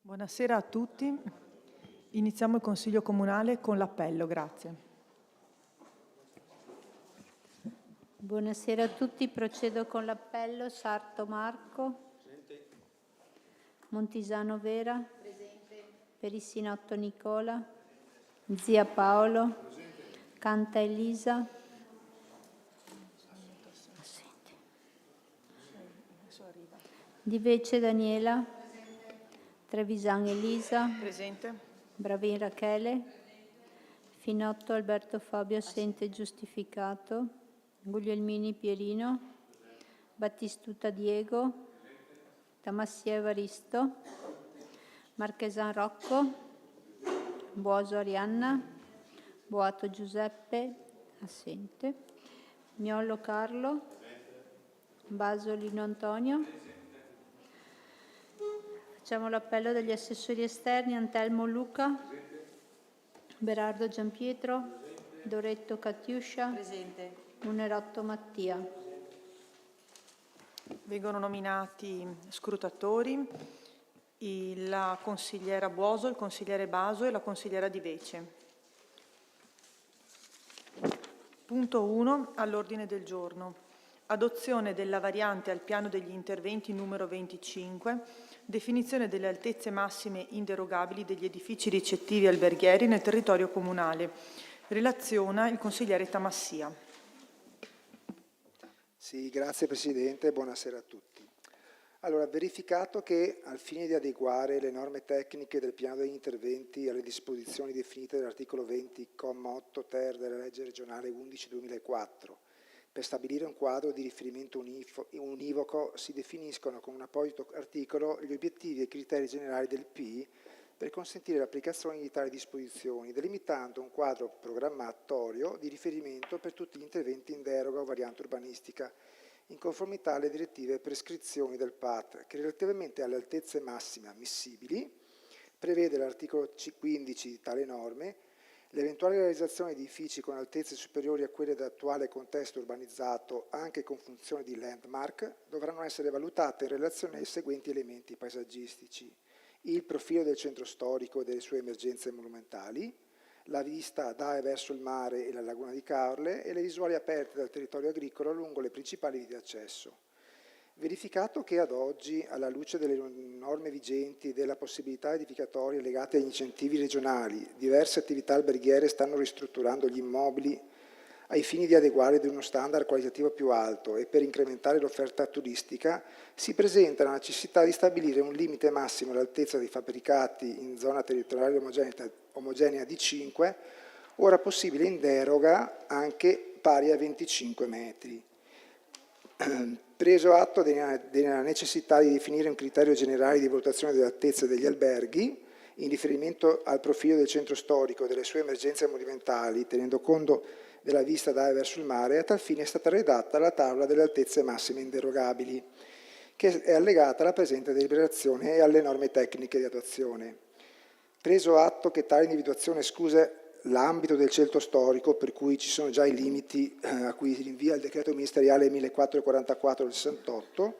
Buonasera a tutti. Iniziamo il Consiglio Comunale con l'appello. Grazie. Buonasera a tutti, procedo con l'appello. Sarto Marco. Presente. Montisano Vera. Presente. Perissinotto Nicola. Zia Paolo. Presente. Canta Elisa. Assente. Di Vece Daniela. Presente. Trevisan Elisa. Presente. Bravin Rachele. Finotto Alberto Fabio, assente, giustificato. Guglielmini Pierino. Battistuta Diego. Tamassia Evaristo. Marchesan Rocco. Buoso Arianna. Boato Giuseppe, assente. Miollo Carlo. Basolino Antonio. Facciamo l'appello degli assessori esterni. Antelmo Luca. Berardo Giampietro. Doretto Catiuscia. Presente. Munerotto Mattia. Vengono nominati scrutatori la consigliera Buoso, il consigliere Baso e la consigliera Di Vece. Punto 1 all'ordine del giorno. Adozione della variante al piano degli interventi numero 25, definizione delle altezze massime inderogabili degli edifici ricettivi alberghieri nel territorio comunale. Relaziona il consigliere Tamassia. Sì, grazie Presidente, buonasera a tutti. Allora, verificato che al fine di adeguare le norme tecniche del piano degli interventi alle disposizioni definite dall'articolo 20, comma 8 ter della legge regionale 11/2004, per stabilire un quadro di riferimento univoco, si definiscono con un apposito articolo gli obiettivi e i criteri generali del PI per consentire l'applicazione di tali disposizioni, delimitando un quadro programmatorio di riferimento per tutti gli interventi in deroga o variante urbanistica, in conformità alle direttive e prescrizioni del PAT, che relativamente alle altezze massime ammissibili, prevede l'articolo 15 di tale norme, l'eventuale realizzazione di edifici con altezze superiori a quelle dell'attuale contesto urbanizzato, anche con funzione di landmark, dovranno essere valutate in relazione ai seguenti elementi paesaggistici: il profilo del centro storico e delle sue emergenze monumentali, la vista da e verso il mare e la laguna di Caorle e le visuali aperte dal territorio agricolo lungo le principali vie di accesso. Verificato che ad oggi, alla luce delle norme vigenti e della possibilità edificatorie legate agli incentivi regionali, diverse attività alberghiere stanno ristrutturando gli immobili ai fini di adeguare ad uno standard qualitativo più alto e per incrementare l'offerta turistica, si presenta la necessità di stabilire un limite massimo all'altezza dei fabbricati in zona territoriale omogenea di 5, ora possibile in deroga anche pari a 25 metri. Preso atto della necessità di definire un criterio generale di valutazione delle altezze degli alberghi, in riferimento al profilo del centro storico e delle sue emergenze monumentali, tenendo conto della vista da e verso il mare, a tal fine è stata redatta la tavola delle altezze massime inderogabili, che è allegata alla presente deliberazione e alle norme tecniche di attuazione. Preso atto che tale individuazione escluse l'ambito del centro storico, per cui ci sono già i limiti a cui si rinvia il decreto ministeriale 1444 del 68,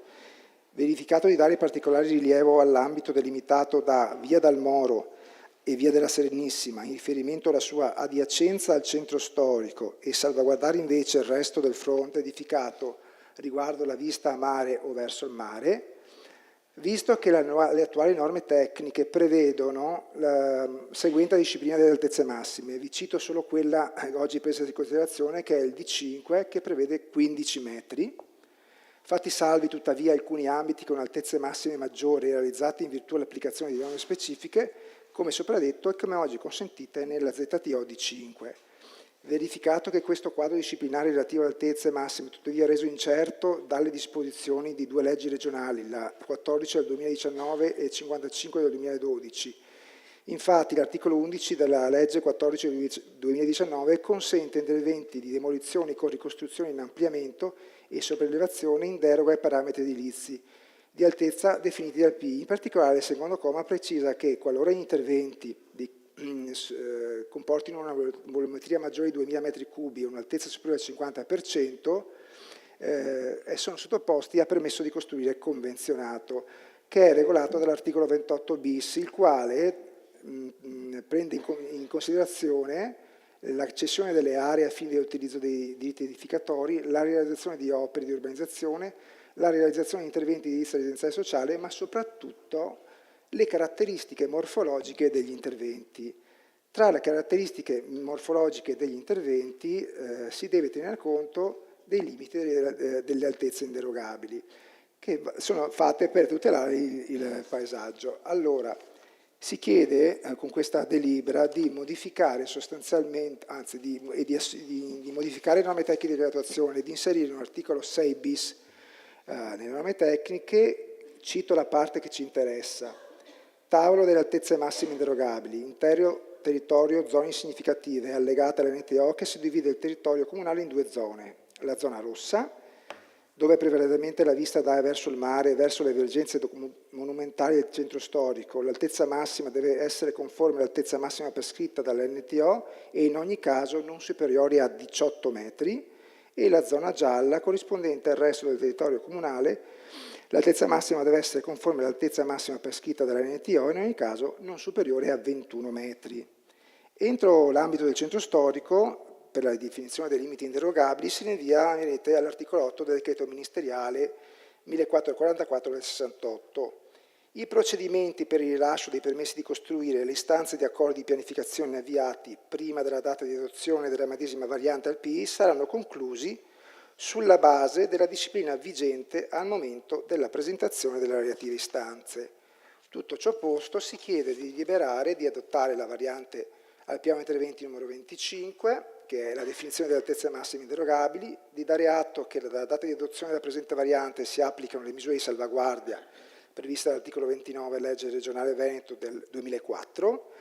verificato di dare particolare rilievo all'ambito delimitato da Via dal Moro e Via della Serenissima in riferimento alla sua adiacenza al centro storico e salvaguardare invece il resto del fronte edificato riguardo la vista a mare o verso il mare, visto che le attuali norme tecniche prevedono la seguente disciplina delle altezze massime. Vi cito solo quella oggi presa in considerazione, che è il D5, che prevede 15 metri. Fatti salvi tuttavia alcuni ambiti con altezze massime maggiori realizzati in virtù dell'applicazione di norme specifiche, come sopra detto e come oggi consentite nella ZTO D5. Verificato che questo quadro disciplinare relativo alle altezze massime è tuttavia reso incerto dalle disposizioni di due leggi regionali, la 14 del 2019 e 55 del 2012. Infatti l'articolo 11 della legge 14 del 2019 consente interventi di demolizione con ricostruzione in ampliamento e sopraelevazione in deroga ai parametri edilizi di altezza definiti dal PI. In particolare il secondo comma precisa che qualora gli interventi comportino una volumetria maggiore di 2000 m3 e un'altezza superiore al 50%, sono sottoposti a permesso di costruire convenzionato. che è regolato dall'articolo 28 bis, il quale prende in considerazione la cessione delle aree a fine dell'utilizzo dei diritti edificatori, la realizzazione di opere di urbanizzazione, la realizzazione di interventi di edilizia residenziale e sociale, ma soprattutto le caratteristiche morfologiche degli interventi. Tra le caratteristiche morfologiche degli interventi si deve tenere conto dei limiti delle altezze inderogabili, che sono fatte per tutelare il paesaggio. Allora, si chiede con questa delibera di modificare sostanzialmente, anzi di modificare le norme tecniche di attuazione, di inserire un articolo 6 bis nelle norme tecniche. Cito la parte che ci interessa. Tavolo delle altezze massime inderogabili, intero territorio zone significative allegate all'NTO, che si divide il territorio comunale in due zone. La zona rossa, dove prevalentemente la vista dà verso il mare e verso le vergenze monumentali del centro storico. L'altezza massima deve essere conforme all'altezza massima prescritta dall'NTO e in ogni caso non superiore a 18 metri, e la zona gialla, corrispondente al resto del territorio comunale. L'altezza massima deve essere conforme all'altezza massima prescritta dall'NTO e in ogni caso non superiore a 21 metri. Entro l'ambito del centro storico, per la definizione dei limiti inderogabili, si rinvia all'articolo 8 del decreto ministeriale 1444 del 68. I procedimenti per il rilascio dei permessi di costruire e le istanze di accordi di pianificazione avviati prima della data di adozione della medesima variante al PI saranno conclusi sulla base della disciplina vigente al momento della presentazione delle relative istanze. Tutto ciò posto, si chiede di deliberare di adottare la variante al piano interventi numero 25, che è la definizione delle altezze massime inderogabili, di dare atto che dalla data di adozione della presente variante si applicano le misure di salvaguardia previste dall'articolo 29 legge regionale Veneto del 2004,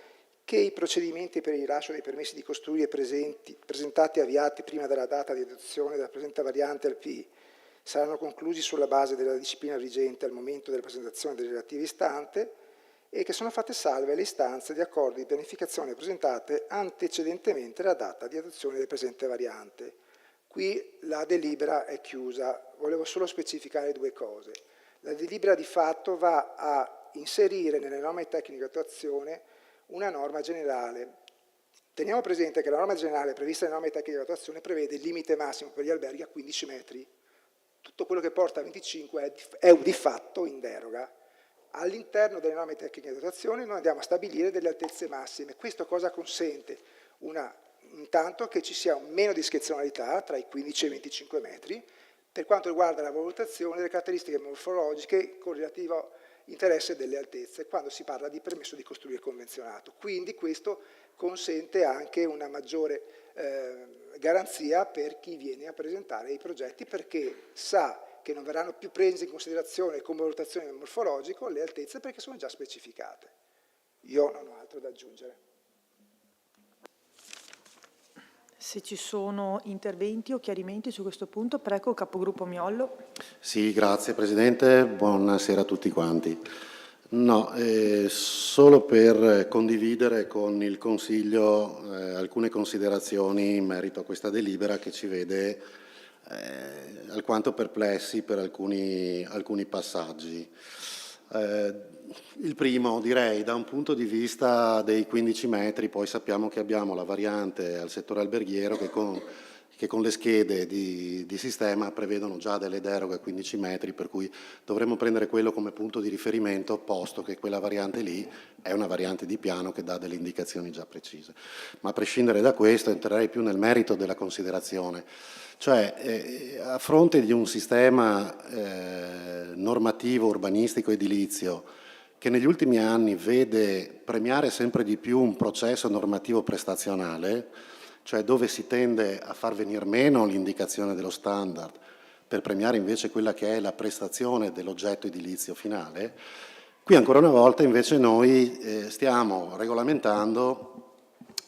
che i procedimenti per il rilascio dei permessi di costruire presentati e avviati prima della data di adozione della presente variante al PI saranno conclusi sulla base della disciplina vigente al momento della presentazione delle relative istanze, e che sono fatte salve le istanze di accordi di pianificazione presentate antecedentemente alla data di adozione della presente variante. Qui la delibera è chiusa, volevo solo specificare due cose. La delibera di fatto va a inserire nelle norme tecniche di attuazione una norma generale. Teniamo presente che la norma generale prevista nelle norme tecniche di attuazione prevede il limite massimo per gli alberghi a 15 metri. Tutto quello che porta a 25 è di fatto in deroga. All'interno delle norme tecniche di attuazione noi andiamo a stabilire delle altezze massime. Questo cosa consente? Intanto che ci sia meno discrezionalità tra i 15 e i 25 metri per quanto riguarda la valutazione delle caratteristiche morfologiche con relativo interesse delle altezze, quando si parla di permesso di costruire convenzionato. Quindi questo consente anche una maggiore garanzia per chi viene a presentare i progetti, perché sa che non verranno più prese in considerazione come valutazione morfologico le altezze, perché sono già specificate. Io non ho altro da aggiungere. Se ci sono interventi o chiarimenti su questo punto, prego, capogruppo Miollo. Sì, grazie Presidente, buonasera a tutti quanti. No, solo per condividere con il Consiglio alcune considerazioni in merito a questa delibera che ci vede alquanto perplessi per alcuni passaggi. Il primo, direi, da un punto di vista dei 15 metri, poi sappiamo che abbiamo la variante al settore alberghiero che con le schede di sistema prevedono già delle deroghe a 15 metri, per cui dovremmo prendere quello come punto di riferimento, posto che quella variante lì è una variante di piano che dà delle indicazioni già precise. Ma a prescindere da questo entrerei più nel merito della considerazione. Cioè, a fronte di un sistema normativo, urbanistico, edilizio, che negli ultimi anni vede premiare sempre di più un processo normativo prestazionale, cioè dove si tende a far venir meno l'indicazione dello standard per premiare invece quella che è la prestazione dell'oggetto edilizio finale, qui ancora una volta invece noi stiamo regolamentando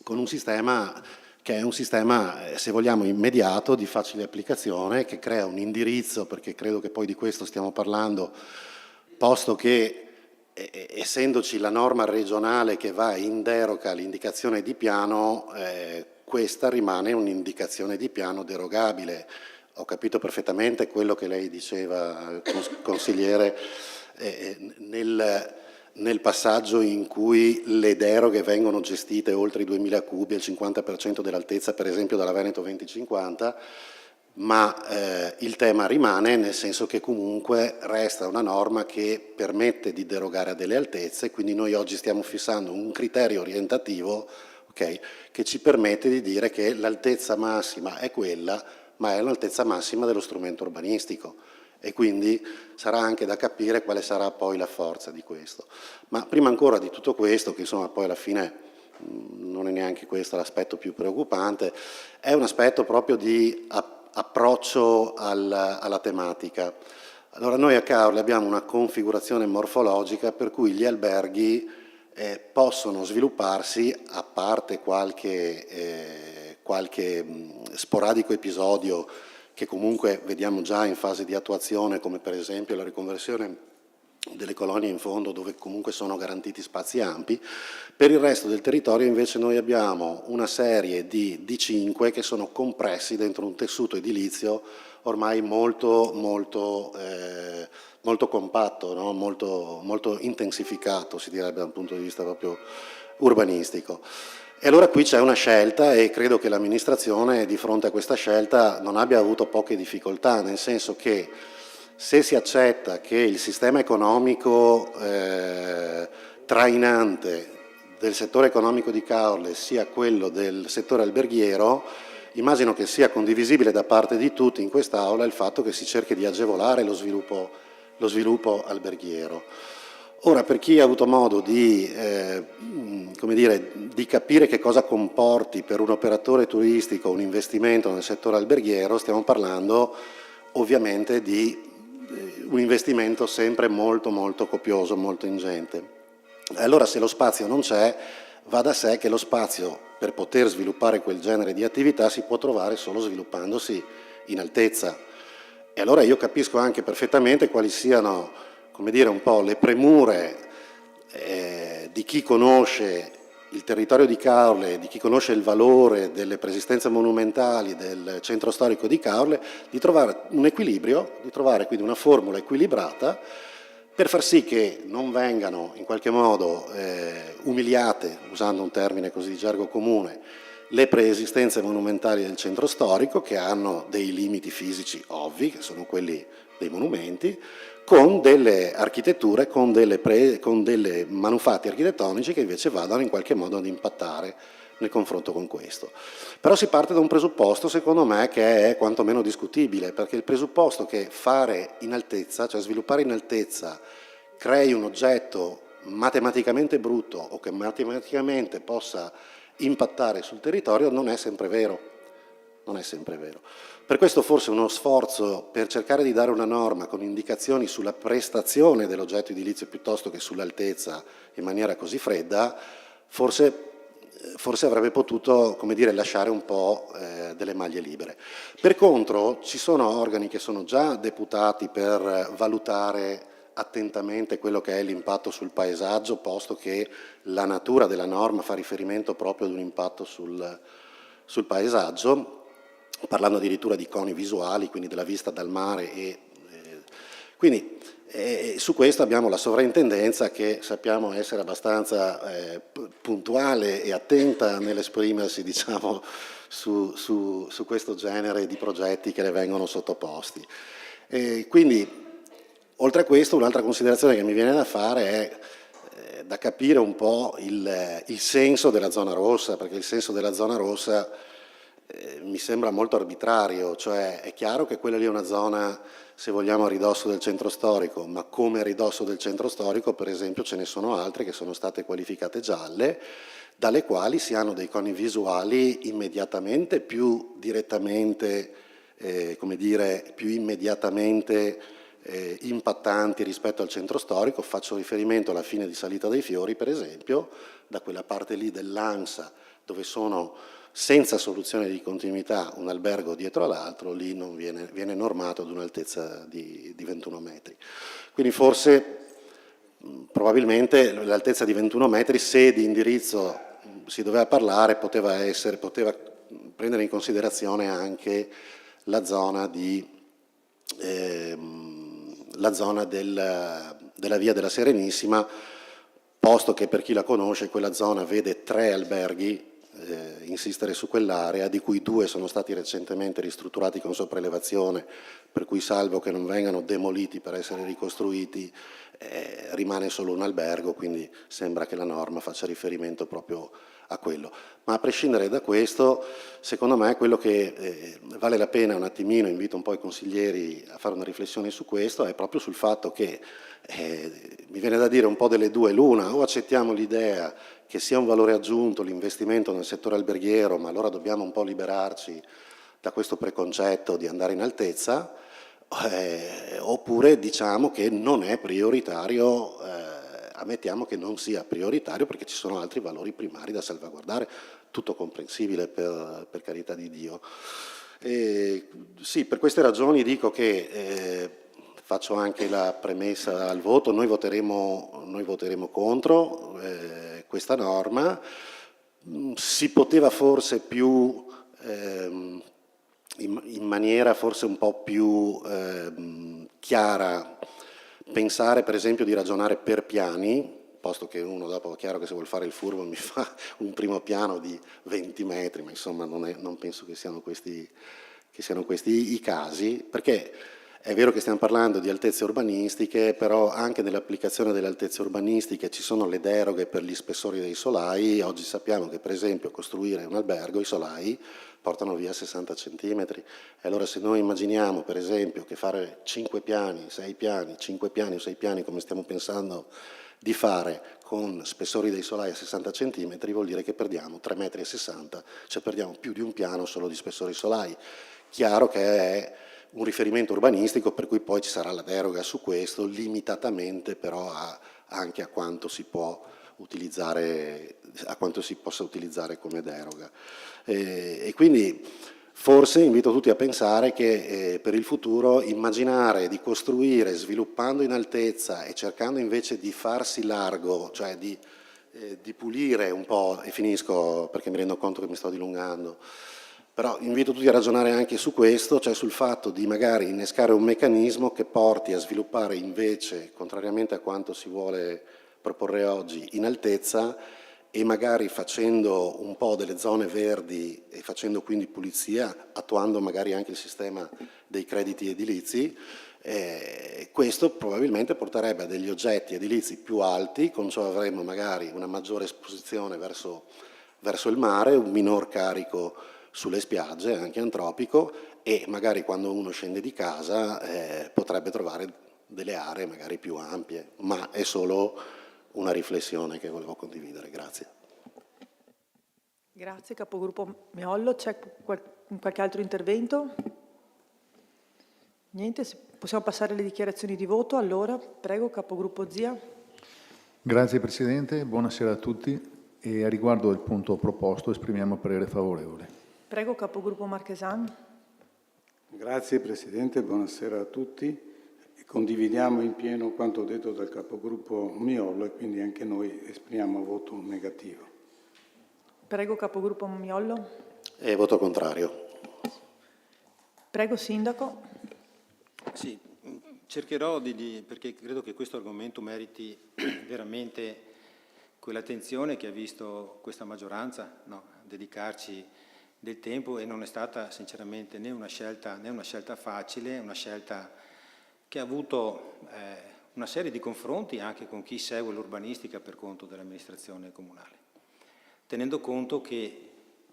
con un sistema che è un sistema, se vogliamo, immediato, di facile applicazione, che crea un indirizzo, perché credo che poi di questo stiamo parlando, posto che essendoci la norma regionale che va in deroga all'indicazione di piano, questa rimane un'indicazione di piano derogabile. ho capito perfettamente quello che lei diceva, consigliere, nel passaggio in cui le deroghe vengono gestite oltre i 2000 cubi, il 50% dell'altezza per esempio dalla Veneto 2050, ma il tema rimane, nel senso che comunque resta una norma che permette di derogare a delle altezze, quindi noi oggi stiamo fissando un criterio orientativo, okay, che ci permette di dire che l'altezza massima è quella, ma è l'altezza massima dello strumento urbanistico, e quindi sarà anche da capire quale sarà poi la forza di questo. Ma prima ancora di tutto questo, che insomma poi alla fine non è neanche questo l'aspetto più preoccupante, è un aspetto proprio di approccio alla tematica. Allora noi a Caorle abbiamo una configurazione morfologica per cui gli alberghi possono svilupparsi, a parte qualche sporadico episodio che comunque vediamo già in fase di attuazione, come per esempio la riconversione delle colonie in fondo, dove comunque sono garantiti spazi ampi. Per il resto del territorio invece noi abbiamo una serie di D5 che sono compressi dentro un tessuto edilizio ormai molto compatto, no? molto intensificato, si direbbe dal punto di vista proprio urbanistico. E allora qui c'è una scelta, e credo che l'amministrazione di fronte a questa scelta non abbia avuto poche difficoltà, nel senso che se si accetta che il sistema economico trainante del settore economico di Caorle sia quello del settore alberghiero, immagino che sia condivisibile da parte di tutti in quest'Aula il fatto che si cerchi di agevolare lo sviluppo alberghiero. Ora, per chi ha avuto modo di capire che cosa comporti per un operatore turistico un investimento nel settore alberghiero, stiamo parlando ovviamente di un investimento sempre molto copioso, molto ingente. Allora, se lo spazio non c'è, va da sé che lo spazio per poter sviluppare quel genere di attività si può trovare solo sviluppandosi in altezza. E allora io capisco anche perfettamente quali siano, come dire, un po' le premure di chi conosce il territorio di Caorle, di chi conosce il valore delle preesistenze monumentali del centro storico di Caorle, di trovare un equilibrio, di trovare quindi una formula equilibrata per far sì che non vengano in qualche modo umiliate, usando un termine così di gergo comune, le preesistenze monumentali del centro storico, che hanno dei limiti fisici ovvi, che sono quelli dei monumenti, con delle architetture, con delle manufatti architettonici che invece vadano in qualche modo ad impattare nel confronto con questo. Però si parte da un presupposto, secondo me, che è quantomeno discutibile, perché il presupposto che fare in altezza, cioè sviluppare in altezza, crei un oggetto matematicamente brutto o che matematicamente possa impattare sul territorio non è sempre vero. Non è sempre vero. Per questo forse uno sforzo per cercare di dare una norma con indicazioni sulla prestazione dell'oggetto edilizio piuttosto che sull'altezza in maniera così fredda, forse avrebbe potuto, come dire, lasciare un po' delle maglie libere. Per contro ci sono organi che sono già deputati per valutare attentamente quello che è l'impatto sul paesaggio, posto che la natura della norma fa riferimento proprio ad un impatto sul paesaggio, parlando addirittura di coni visuali, quindi della vista dal mare. Quindi su questo abbiamo la sovrintendenza, che sappiamo essere abbastanza puntuale e attenta nell'esprimersi, diciamo, su questo genere di progetti che le vengono sottoposti. Quindi, oltre a questo, un'altra considerazione che mi viene da fare è da capire un po' il senso della zona rossa, perché il senso della zona rossa mi sembra molto arbitrario, cioè è chiaro che quella lì è una zona, se vogliamo, a ridosso del centro storico, ma come a ridosso del centro storico, per esempio, ce ne sono altre che sono state qualificate gialle, dalle quali si hanno dei coni visuali immediatamente più direttamente, come dire, più immediatamente impattanti rispetto al centro storico. Faccio riferimento alla fine di Salita dei Fiori, per esempio, da quella parte lì dell'Ansa, dove sono senza soluzione di continuità un albergo dietro all'altro, lì non viene normato ad un'altezza di 21 metri. Quindi forse, probabilmente, l'altezza di 21 metri, se di indirizzo si doveva parlare, poteva prendere in considerazione anche la zona della via della Serenissima, posto che per chi la conosce quella zona vede 3 alberghi insistere su quell'area, di cui 2 sono stati recentemente ristrutturati con sopraelevazione, per cui salvo che non vengano demoliti per essere ricostruiti, rimane solo un albergo, quindi sembra che la norma faccia riferimento proprio a quello. Ma a prescindere da questo, secondo me quello che vale la pena un attimino, invito un po' i consiglieri a fare una riflessione su questo, è proprio sul fatto che mi viene da dire un po' delle due l'una: o accettiamo l'idea che sia un valore aggiunto l'investimento nel settore alberghiero, ma allora dobbiamo un po' liberarci da questo preconcetto di andare in altezza, oppure diciamo che non è prioritario, ammettiamo che non sia prioritario perché ci sono altri valori primari da salvaguardare, tutto comprensibile per carità di Dio. Sì, per queste ragioni dico che faccio anche la premessa al voto: noi voteremo contro questa norma. Si poteva forse più, in maniera forse un po' più chiara, pensare per esempio di ragionare per piani, posto che uno dopo, è chiaro che se vuol fare il furbo mi fa un primo piano di 20 metri, ma insomma non penso che siano questi i casi, perché è vero che stiamo parlando di altezze urbanistiche, però anche nell'applicazione delle altezze urbanistiche ci sono le deroghe per gli spessori dei solai. Oggi sappiamo che per esempio costruire un albergo, i solai portano via 60 centimetri, e allora se noi immaginiamo per esempio che fare 5 piani, 6 piani, 5 piani o 6 piani come stiamo pensando di fare con spessori dei solai a 60 centimetri, vuol dire che perdiamo 3,60 metri, cioè perdiamo più di un piano solo di spessori solai. Chiaro che è un riferimento urbanistico, per cui poi ci sarà la deroga su questo, limitatamente però anche a quanto si può utilizzare, a quanto si possa utilizzare come deroga. E quindi forse invito tutti a pensare che per il futuro immaginare di costruire sviluppando in altezza e cercando invece di farsi largo, cioè di pulire un po', e finisco perché mi rendo conto che mi sto dilungando, però invito tutti a ragionare anche su questo, cioè sul fatto di magari innescare un meccanismo che porti a sviluppare invece, contrariamente a quanto si vuole proporre oggi, in altezza, e magari facendo un po' delle zone verdi e facendo quindi pulizia, attuando magari anche il sistema dei crediti edilizi. Questo probabilmente porterebbe a degli oggetti edilizi più alti, con ciò avremo magari una maggiore esposizione verso il mare, un minor carico sulle spiagge, anche antropico, e magari quando uno scende di casa potrebbe trovare delle aree magari più ampie, ma è solo una riflessione che volevo condividere. Grazie. Grazie, capogruppo Miollo. C'è qualche altro intervento? Niente, possiamo passare alle dichiarazioni di voto. Allora, prego, capogruppo Zia. Grazie Presidente, buonasera a tutti, e a riguardo del punto proposto esprimiamo parere favorevole. Prego, capogruppo Marchesan. Grazie Presidente, buonasera a tutti. Condividiamo in pieno quanto detto dal capogruppo Miollo e quindi anche noi esprimiamo voto negativo. Prego, capogruppo Miollo. Voto contrario. Prego, sindaco. Sì, cercherò perché credo che questo argomento meriti veramente quell'attenzione che ha visto questa maggioranza, dedicarci del tempo, e non è stata sinceramente né una scelta facile, una scelta che ha avuto una serie di confronti anche con chi segue l'urbanistica per conto dell'amministrazione comunale, tenendo conto che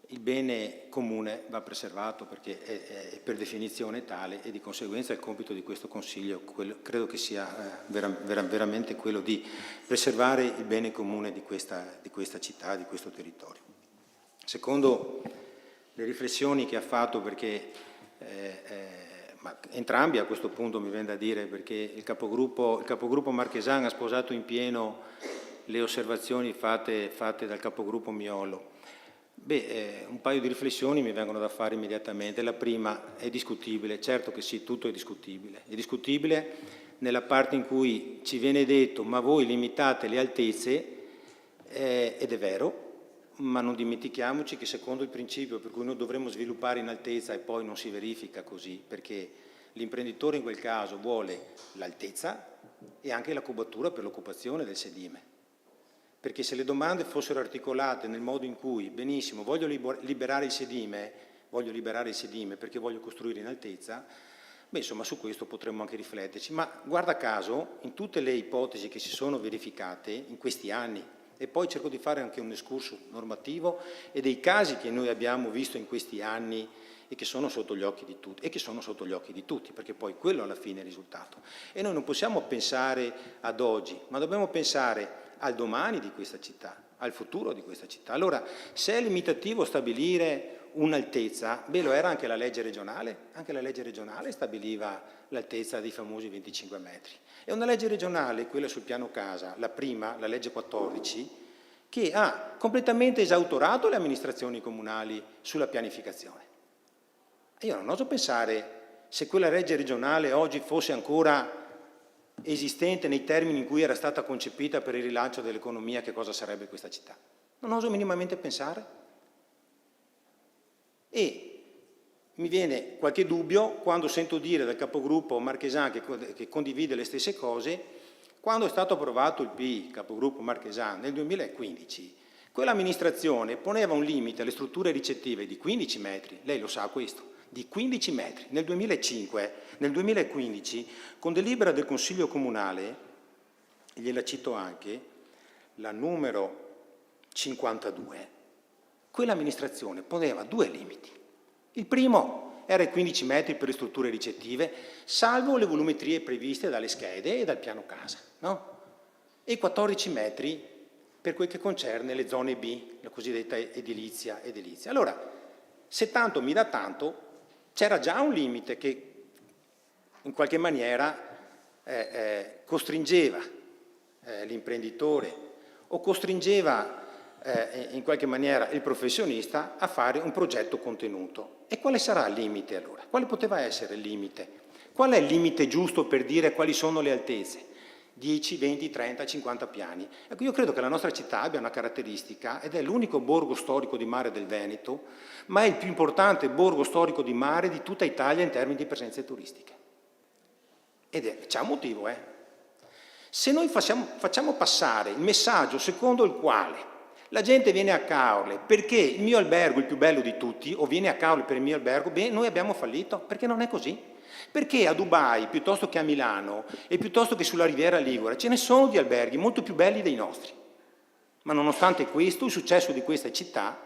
il bene comune va preservato perché è per definizione tale, e di conseguenza il compito di questo Consiglio credo che sia veramente quello di preservare il bene comune di questa città, di questo territorio. Secondo le riflessioni che ha fatto, perché ma entrambi a questo punto mi viene da dire, perché il capogruppo Marchesan ha sposato in pieno le osservazioni fatte dal capogruppo Miollo. Un paio di riflessioni mi vengono da fare immediatamente. La prima: è discutibile, certo che sì, tutto è discutibile nella parte in cui ci viene detto ma voi limitate le altezze, ed è vero, ma non dimentichiamoci che secondo il principio per cui noi dovremmo sviluppare in altezza e poi non si verifica così, perché l'imprenditore in quel caso vuole l'altezza e anche la cubatura per l'occupazione del sedime. Perché se le domande fossero articolate nel modo in cui, benissimo, voglio liberare il sedime perché voglio costruire in altezza, beh, insomma, su questo potremmo anche rifletterci. Ma guarda caso, in tutte le ipotesi che si sono verificate in questi anni, e poi cerco di fare anche un excursus normativo e dei casi che noi abbiamo visto in questi anni e che sono sotto gli occhi di tutti, perché poi quello alla fine è il risultato. E noi non possiamo pensare ad oggi, ma dobbiamo pensare al domani di questa città, al futuro di questa città. Allora, se è limitativo stabilire un'altezza, beh, lo era anche la legge regionale stabiliva l'altezza dei famosi 25 metri. È una legge regionale, quella sul piano casa, la prima, la legge 14, che ha completamente esautorato le amministrazioni comunali sulla pianificazione. E io non oso pensare se quella legge regionale oggi fosse ancora esistente nei termini in cui era stata concepita per il rilancio dell'economia, che cosa sarebbe questa città. Non oso minimamente pensare. E mi viene qualche dubbio quando sento dire dal capogruppo Marchesan che condivide le stesse cose, quando è stato approvato il PI, capogruppo Marchesan, nel 2015, quell'amministrazione poneva un limite alle strutture ricettive di 15 metri, lei lo sa questo, di 15 metri. Nel 2015, con delibera del Consiglio Comunale, gliela cito anche, la numero 52, quell'amministrazione poneva due limiti. Il primo era i 15 metri per le strutture ricettive, salvo le volumetrie previste dalle schede e dal piano casa, no? E 14 metri per quel che concerne le zone B, la cosiddetta edilizia. Allora, se tanto mi dà tanto, c'era già un limite che in qualche maniera costringeva l'imprenditore o costringeva in qualche maniera il professionista a fare un progetto contenuto. E quale sarà il limite allora? Quale poteva essere il limite? Qual è il limite giusto per dire quali sono le altezze? 10, 20, 30, 50 piani. Ecco, io credo che la nostra città abbia una caratteristica, ed è l'unico borgo storico di mare del Veneto, ma è il più importante borgo storico di mare di tutta Italia in termini di presenze turistiche. C'è un motivo, Se noi facciamo passare il messaggio secondo il quale la gente viene a Caorle perché il mio albergo è il più bello di tutti, o viene a Caorle per il mio albergo, beh, noi abbiamo fallito, perché non è così. Perché a Dubai, piuttosto che a Milano, e piuttosto che sulla Riviera Ligure, ce ne sono di alberghi molto più belli dei nostri. Ma nonostante questo, il successo di questa città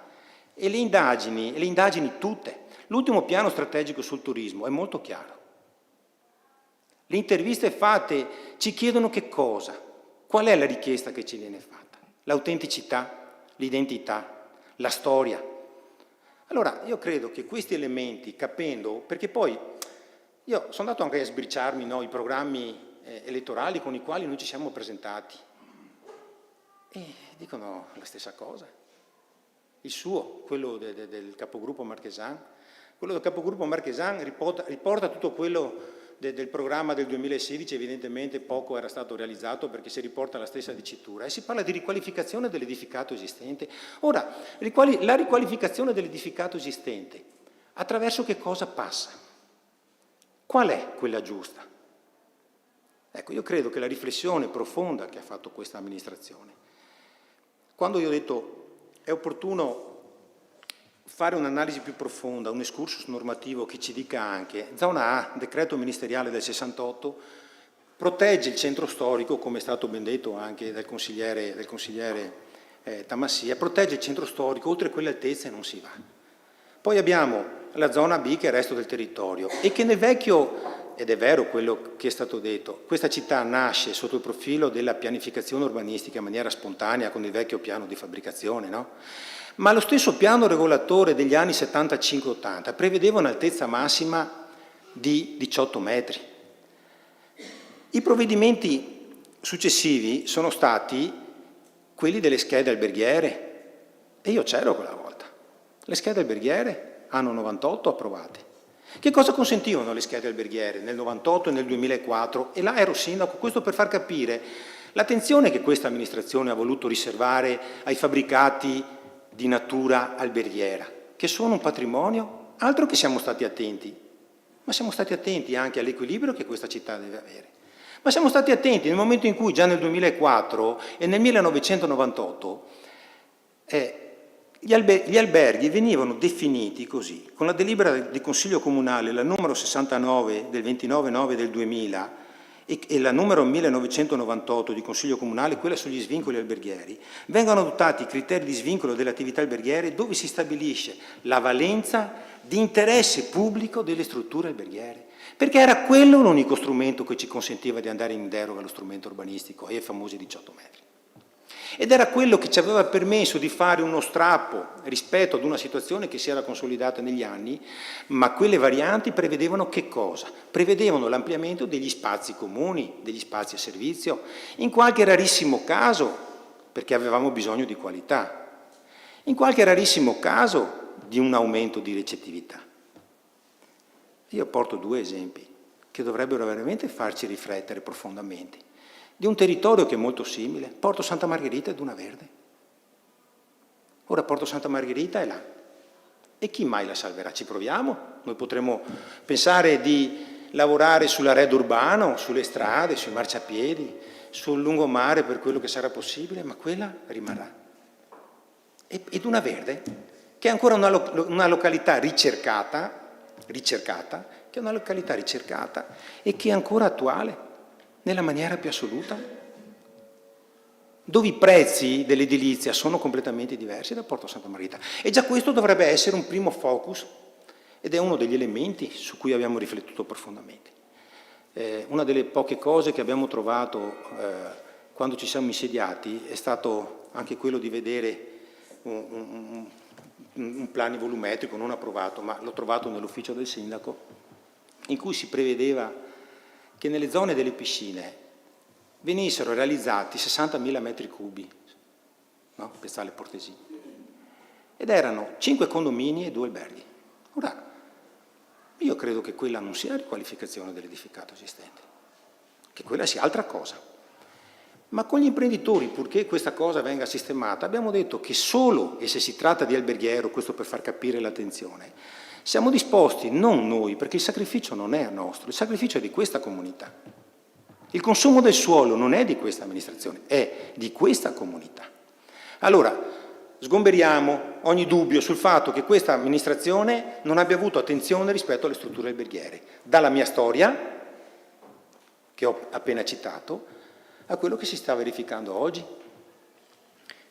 e le indagini tutte, l'ultimo piano strategico sul turismo è molto chiaro. Le interviste fatte ci chiedono che cosa? Qual è la richiesta che ci viene fatta? L'autenticità, l'identità, la storia. Allora, io credo che questi elementi, capendo, perché poi io sono andato anche a sbriciarmi i programmi elettorali con i quali noi ci siamo presentati e dicono la stessa cosa. Il suo, quello del capogruppo Marchesan, riporta tutto quello del programma del 2016, evidentemente poco era stato realizzato perché si riporta la stessa dicitura e si parla di riqualificazione dell'edificato esistente. Ora, la riqualificazione dell'edificato esistente attraverso che cosa passa? Qual è quella giusta? Ecco, io credo che la riflessione profonda che ha fatto questa amministrazione, quando io ho detto è opportuno fare un'analisi più profonda, un excursus normativo che ci dica anche, zona A, decreto ministeriale del 68, protegge il centro storico, come è stato ben detto anche dal consigliere Tamassia, protegge il centro storico, oltre quelle altezze non si va. Poi abbiamo la zona B che è il resto del territorio e che nel vecchio, ed è vero quello che è stato detto, questa città nasce sotto il profilo della pianificazione urbanistica in maniera spontanea con il vecchio piano di fabbricazione, no? Ma lo stesso piano regolatore degli anni 75-80 prevedeva un'altezza massima di 18 metri. I provvedimenti successivi sono stati quelli delle schede alberghiere e io c'ero quella volta. Le schede alberghiere anno 98 approvate. Che cosa consentivano le schede alberghiere nel 98 e nel 2004? E là ero sindaco, questo per far capire l'attenzione che questa amministrazione ha voluto riservare ai fabbricati di natura alberghiera, che sono un patrimonio, altro che siamo stati attenti, ma siamo stati attenti anche all'equilibrio che questa città deve avere. Ma siamo stati attenti nel momento in cui già nel 2004 e nel 1998 gli alberghi venivano definiti così, con la delibera del Consiglio Comunale, la numero 69 del 29/9 del 2000 e la numero 1998 di Consiglio Comunale, quella sugli svincoli alberghieri, vengono adottati i criteri di svincolo delle attività alberghiere dove si stabilisce la valenza di interesse pubblico delle strutture alberghiere, perché era quello l'unico strumento che ci consentiva di andare in deroga allo strumento urbanistico e ai famosi 18 metri. Ed era quello che ci aveva permesso di fare uno strappo rispetto ad una situazione che si era consolidata negli anni, ma quelle varianti prevedevano che cosa? Prevedevano l'ampliamento degli spazi comuni, degli spazi a servizio, in qualche rarissimo caso, perché avevamo bisogno di qualità, in qualche rarissimo caso di un aumento di recettività. Io porto 2 esempi che dovrebbero veramente farci riflettere profondamente. Di un territorio che è molto simile, Porto Santa Margherita e Duna Verde. Ora Porto Santa Margherita è là. E chi mai la salverà? Ci proviamo? Noi potremmo pensare di lavorare sull'arredo urbano, sulle strade, sui marciapiedi, sul lungomare per quello che sarà possibile, ma quella rimarrà. E Duna Verde, che è ancora una località ricercata, che è una località ricercata e che è ancora attuale nella maniera più assoluta, dove i prezzi dell'edilizia sono completamente diversi da Porto Santa Margherita. E già questo dovrebbe essere un primo focus ed è uno degli elementi su cui abbiamo riflettuto profondamente. Una delle poche cose che abbiamo trovato quando ci siamo insediati è stato anche quello di vedere un piano volumetrico non approvato, ma l'ho trovato nell'ufficio del sindaco, in cui si prevedeva che nelle zone delle piscine venissero realizzati 60.000 metri cubi, no? Piazzale Portesini, ed erano 5 condomini e 2 alberghi. Ora, io credo che quella non sia riqualificazione dell'edificato esistente, che quella sia altra cosa. Ma con gli imprenditori, purché questa cosa venga sistemata, abbiamo detto che solo, e se si tratta di alberghiero, questo per far capire l'attenzione, siamo disposti, non noi, perché il sacrificio non è nostro, il sacrificio è di questa comunità. Il consumo del suolo non è di questa amministrazione, è di questa comunità. Allora, sgomberiamo ogni dubbio sul fatto che questa amministrazione non abbia avuto attenzione rispetto alle strutture alberghiere, dalla mia storia, che ho appena citato, a quello che si sta verificando oggi.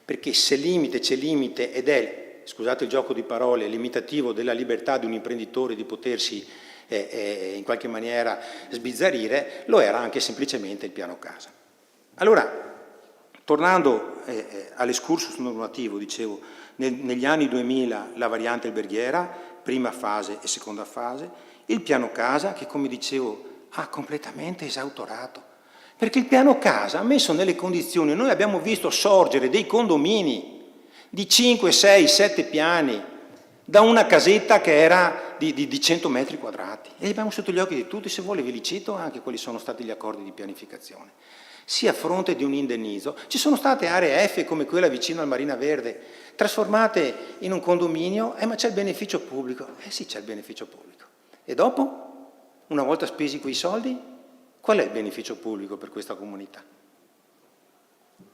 Perché se limite c'è limite ed è, scusate il gioco di parole, limitativo della libertà di un imprenditore di potersi in qualche maniera sbizzarrire, lo era anche semplicemente il piano casa. Allora, tornando all'escursus normativo, dicevo, negli anni 2000 la variante alberghiera, prima fase e seconda fase, il piano casa che, come dicevo, ha completamente esautorato, perché il piano casa ha messo nelle condizioni, noi abbiamo visto sorgere dei condomini di 5, 6, 7 piani, da una casetta che era di 100 metri quadrati. E li abbiamo sotto gli occhi di tutti, se vuole ve li cito anche quali sono stati gli accordi di pianificazione. Sia a fronte di un indennizzo, ci sono state aree F come quella vicino al Marina Verde, trasformate in un condominio, ma c'è il beneficio pubblico. Sì, c'è il beneficio pubblico. E dopo, una volta spesi quei soldi, qual è il beneficio pubblico per questa comunità?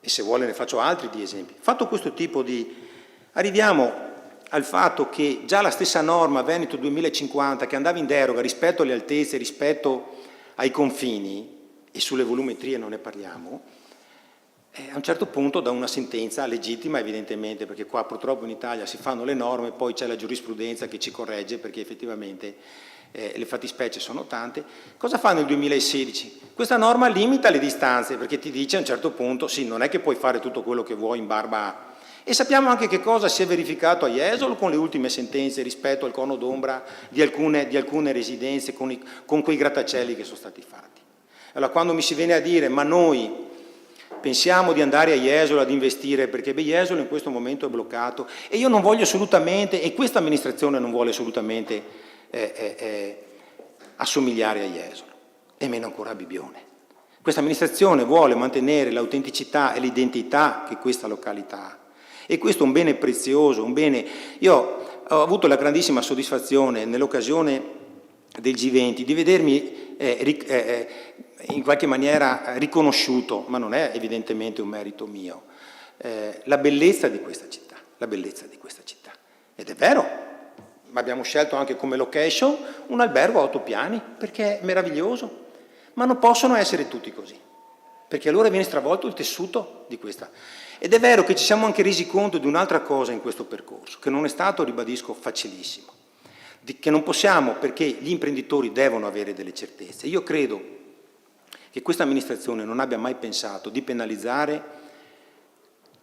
E se vuole ne faccio altri di esempi. Fatto questo tipo di... arriviamo al fatto che già la stessa norma Veneto 2050, che andava in deroga rispetto alle altezze, rispetto ai confini, e sulle volumetrie non ne parliamo, a un certo punto da una sentenza legittima evidentemente, perché qua purtroppo in Italia si fanno le norme, poi c'è la giurisprudenza che ci corregge perché effettivamente le fattispecie sono tante. Cosa fa nel 2016? Questa norma limita le distanze perché ti dice a un certo punto, sì, non è che puoi fare tutto quello che vuoi in barba a... E sappiamo anche che cosa si è verificato a Jesolo con le ultime sentenze rispetto al cono d'ombra di alcune residenze con quei grattacieli che sono stati fatti. Allora quando mi si viene a dire ma noi pensiamo di andare a Jesolo ad investire perché Jesolo in questo momento è bloccato e io non voglio assolutamente, e questa amministrazione non vuole assolutamente assomigliare a Jesolo, e meno ancora a Bibbione. Questa amministrazione vuole mantenere l'autenticità e l'identità che questa località ha. E questo è un bene prezioso, un bene... Io ho avuto la grandissima soddisfazione nell'occasione del G20 di vedermi in qualche maniera riconosciuto, ma non è evidentemente un merito mio, la bellezza di questa città, la bellezza di questa città. Ed è vero, ma abbiamo scelto anche come location un albergo a 8 piani, perché è meraviglioso, ma non possono essere tutti così, perché allora viene stravolto il tessuto di questa. Ed è vero che ci siamo anche resi conto di un'altra cosa in questo percorso, che non è stato, ribadisco, facilissimo, che non possiamo, perché gli imprenditori devono avere delle certezze. Io credo che questa amministrazione non abbia mai pensato di penalizzare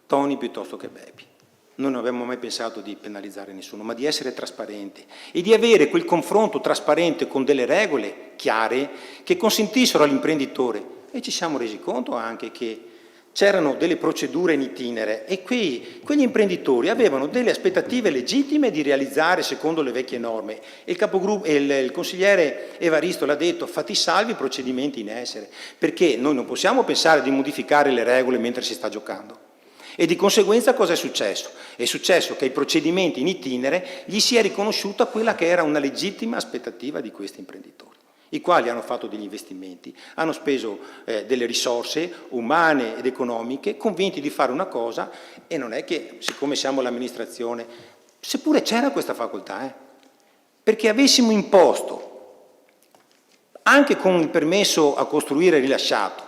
Tony piuttosto che Bepi. Noi non abbiamo mai pensato di penalizzare nessuno, ma di essere trasparenti e di avere quel confronto trasparente con delle regole chiare che consentissero all'imprenditore. E ci siamo resi conto anche che c'erano delle procedure in itinere e quegli imprenditori avevano delle aspettative legittime di realizzare secondo le vecchie norme. E il consigliere Evaristo l'ha detto: fatti salvi i procedimenti in essere, perché noi non possiamo pensare di modificare le regole mentre si sta giocando. E di conseguenza cosa è successo? È successo che ai procedimenti in itinere gli si è riconosciuta quella che era una legittima aspettativa di questi imprenditori, i quali hanno fatto degli investimenti, hanno speso delle risorse umane ed economiche, convinti di fare una cosa, e non è che, siccome siamo l'amministrazione, seppure c'era questa facoltà, perché avessimo imposto, anche con il permesso a costruire rilasciato,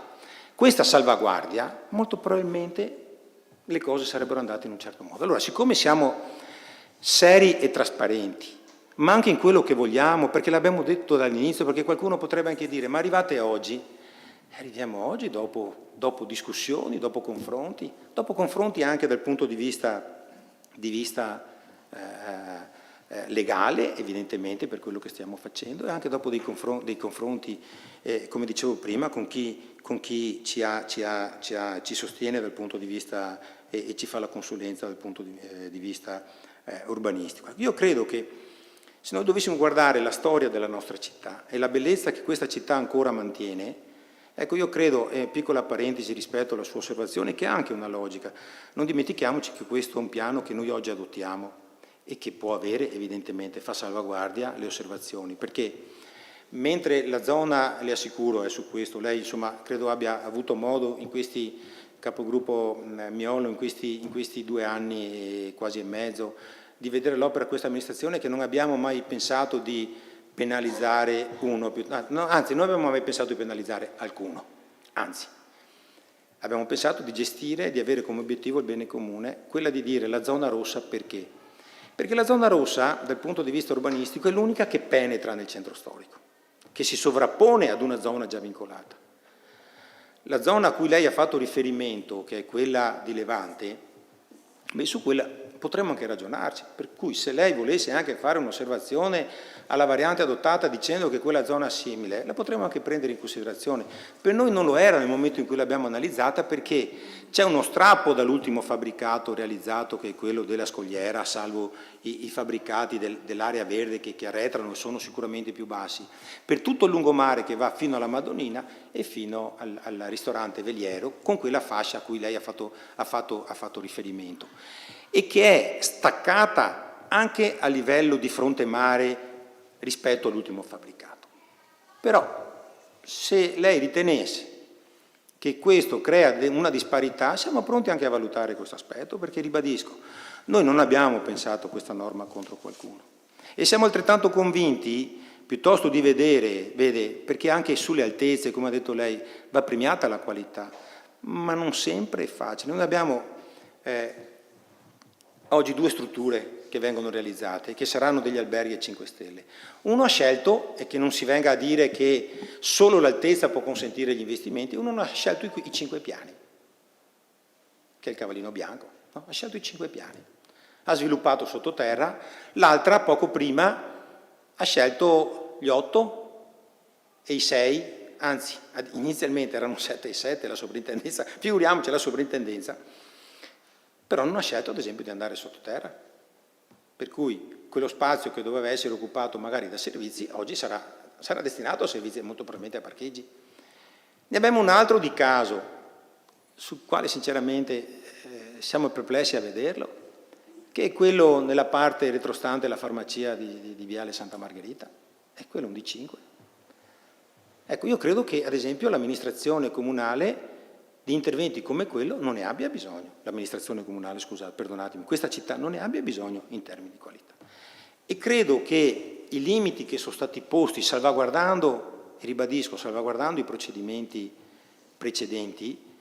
questa salvaguardia, molto probabilmente le cose sarebbero andate in un certo modo. Allora, siccome siamo seri e trasparenti, ma anche in quello che vogliamo, perché l'abbiamo detto dall'inizio, perché qualcuno potrebbe anche dire: ma arrivate oggi? Arriviamo oggi dopo discussioni, dopo confronti anche dal punto di vista legale, evidentemente, per quello che stiamo facendo, e anche dopo dei confronti, come dicevo prima, con chi ci sostiene dal punto di vista e ci fa la consulenza dal punto di vista urbanistico. Io credo che se noi dovessimo guardare la storia della nostra città e la bellezza che questa città ancora mantiene, ecco, io credo, piccola parentesi rispetto alla sua osservazione, che ha anche una logica. Non dimentichiamoci che questo è un piano che noi oggi adottiamo e che può avere, evidentemente, fa salvaguardia le osservazioni, perché mentre la zona, le assicuro, su questo, lei insomma credo abbia avuto modo in questi, capogruppo Miolo, in questi 2 anni quasi e mezzo, di vedere l'opera di questa amministrazione, che non abbiamo mai pensato di penalizzare anzi, non abbiamo mai pensato di penalizzare alcuno, anzi, abbiamo pensato di gestire, di avere come obiettivo il bene comune, quella di dire la zona rossa. Perché? Perché la zona rossa, dal punto di vista urbanistico, è l'unica che penetra nel centro storico, che si sovrappone ad una zona già vincolata. La zona a cui lei ha fatto riferimento, che è quella di Levante, su quella potremmo anche ragionarci, per cui se lei volesse anche fare un'osservazione alla variante adottata dicendo che quella zona è simile, la potremmo anche prendere in considerazione. Per noi non lo era nel momento in cui l'abbiamo analizzata, perché c'è uno strappo dall'ultimo fabbricato realizzato, che è quello della scogliera, salvo i fabbricati dell'area verde che arretrano e sono sicuramente più bassi, per tutto il lungomare che va fino alla Madonnina e fino al ristorante Veliero, con quella fascia a cui lei ha fatto riferimento, e che è staccata anche a livello di fronte mare rispetto all'ultimo fabbricato. Però, se lei ritenesse che questo crea una disparità, siamo pronti anche a valutare questo aspetto, perché, ribadisco, noi non abbiamo pensato questa norma contro qualcuno. E siamo altrettanto convinti, piuttosto di vede, perché anche sulle altezze, come ha detto lei, va premiata la qualità, ma non sempre è facile. Noi abbiamo oggi 2 strutture che vengono realizzate, che saranno degli alberghi a 5 stelle. Uno ha scelto, e che non si venga a dire che solo l'altezza può consentire gli investimenti, uno ha scelto i 5 piani, che è il Cavallino Bianco, no? Ha scelto i 5 piani, ha sviluppato sottoterra, l'altra poco prima ha scelto gli 8 e i 6, anzi inizialmente erano 7 e 7 la sovrintendenza, figuriamoci la sovrintendenza, però non ha scelto ad esempio di andare sottoterra, per cui quello spazio che doveva essere occupato magari da servizi oggi sarà destinato a servizi e molto probabilmente a parcheggi. Ne abbiamo un altro di caso, sul quale sinceramente siamo perplessi a vederlo, che è quello nella parte retrostante la farmacia di Viale Santa Margherita, è quello un D5. Ecco, io credo che ad esempio l'amministrazione comunale di interventi come quello non ne abbia bisogno, l'amministrazione comunale, scusate, perdonatemi, questa città non ne abbia bisogno in termini di qualità. E credo che i limiti che sono stati posti, salvaguardando, e ribadisco, salvaguardando i procedimenti precedenti,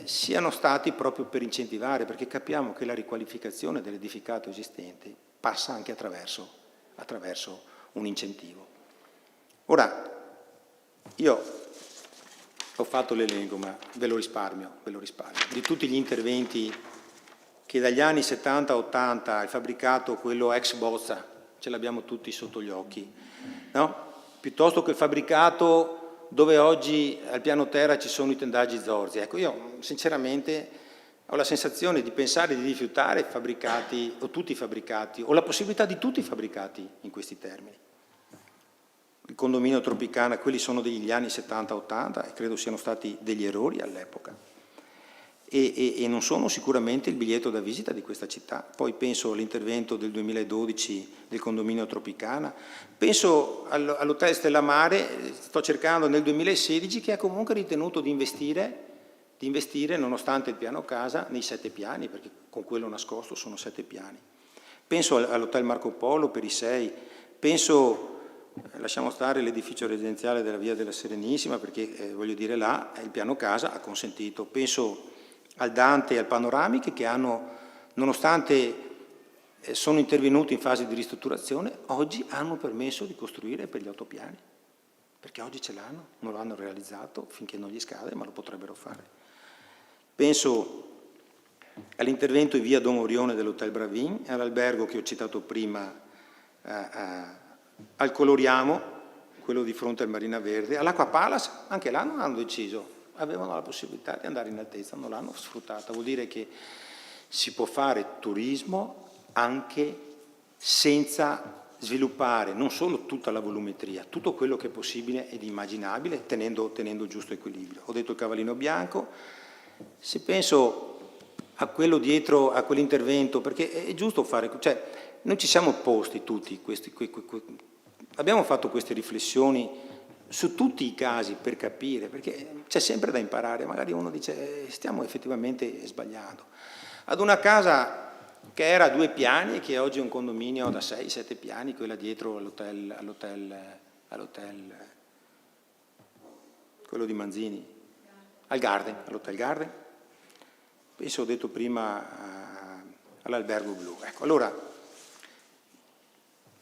siano stati proprio per incentivare, perché capiamo che la riqualificazione dell'edificato esistente passa anche attraverso un incentivo. Ora, io ho fatto l'elenco, ma ve lo risparmio, di tutti gli interventi che dagli anni 70-80 il fabbricato, quello ex Bozza, ce l'abbiamo tutti sotto gli occhi, no? Piuttosto che il fabbricato dove oggi al piano terra ci sono i tendaggi Zorzi. Ecco, io sinceramente ho la sensazione di pensare di rifiutare fabbricati, o tutti i fabbricati, o la possibilità di tutti i fabbricati in questi termini. Il condominio Tropicana, quelli sono degli anni 70-80 e credo siano stati degli errori all'epoca e non sono sicuramente il biglietto da visita di questa città. Poi penso all'intervento del 2012 del condominio Tropicana, penso all'hotel Stella Mare, sto cercando nel 2016, che ha comunque ritenuto di investire nonostante il piano casa nei 7 piani, perché con quello nascosto sono 7 piani. Penso all'hotel Marco Polo per i 6, penso... Lasciamo stare l'edificio residenziale della Via della Serenissima, perché voglio dire là il piano casa ha consentito. Penso al Dante e al Panoramiche che hanno, nonostante sono intervenuti in fase di ristrutturazione, oggi hanno permesso di costruire per gli 8 piani, perché oggi ce l'hanno, non lo hanno realizzato finché non gli scade, ma lo potrebbero fare. Penso all'intervento in via Don Orione dell'Hotel Bravin, all'albergo che ho citato prima, al Coloriamo, quello di fronte al Marina Verde, all'Acqua Palace, anche là non hanno deciso, avevano la possibilità di andare in altezza, non l'hanno sfruttata. Vuol dire che si può fare turismo anche senza sviluppare non solo tutta la volumetria, tutto quello che è possibile ed immaginabile, tenendo il giusto equilibrio. Ho detto il Cavallino Bianco, se penso a quello dietro, a quell'intervento, perché è giusto fare... Cioè, noi ci siamo posti tutti, abbiamo fatto queste riflessioni su tutti i casi per capire, perché c'è sempre da imparare, magari uno dice stiamo effettivamente sbagliando. Ad una casa che era a 2 piani e che oggi è un condominio da 6-7 piani, quella dietro all'hotel, quello di Manzini, all'Hotel Garden, penso ho detto prima all'Albergo Blu. Ecco, allora,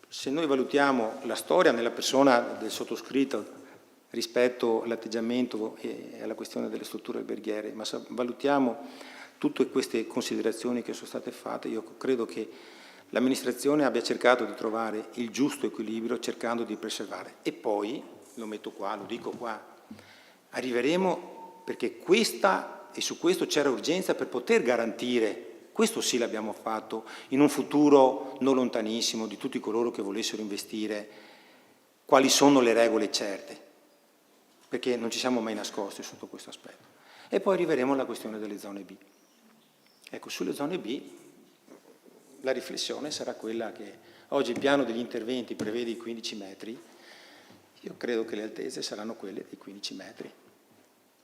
se noi valutiamo la storia nella persona del sottoscritto rispetto all'atteggiamento e alla questione delle strutture alberghiere, ma se valutiamo tutte queste considerazioni che sono state fatte, io credo che l'amministrazione abbia cercato di trovare il giusto equilibrio cercando di preservare. E poi, lo metto qua, lo dico qua, arriveremo perché questa, e su questo c'era urgenza per poter garantire. Questo sì l'abbiamo fatto in un futuro non lontanissimo di tutti coloro che volessero investire, quali sono le regole certe, perché non ci siamo mai nascosti sotto questo aspetto. E poi arriveremo alla questione delle zone B. Ecco, sulle zone B la riflessione sarà quella che oggi il piano degli interventi prevede i 15 metri, io credo che le altezze saranno quelle dei 15 metri.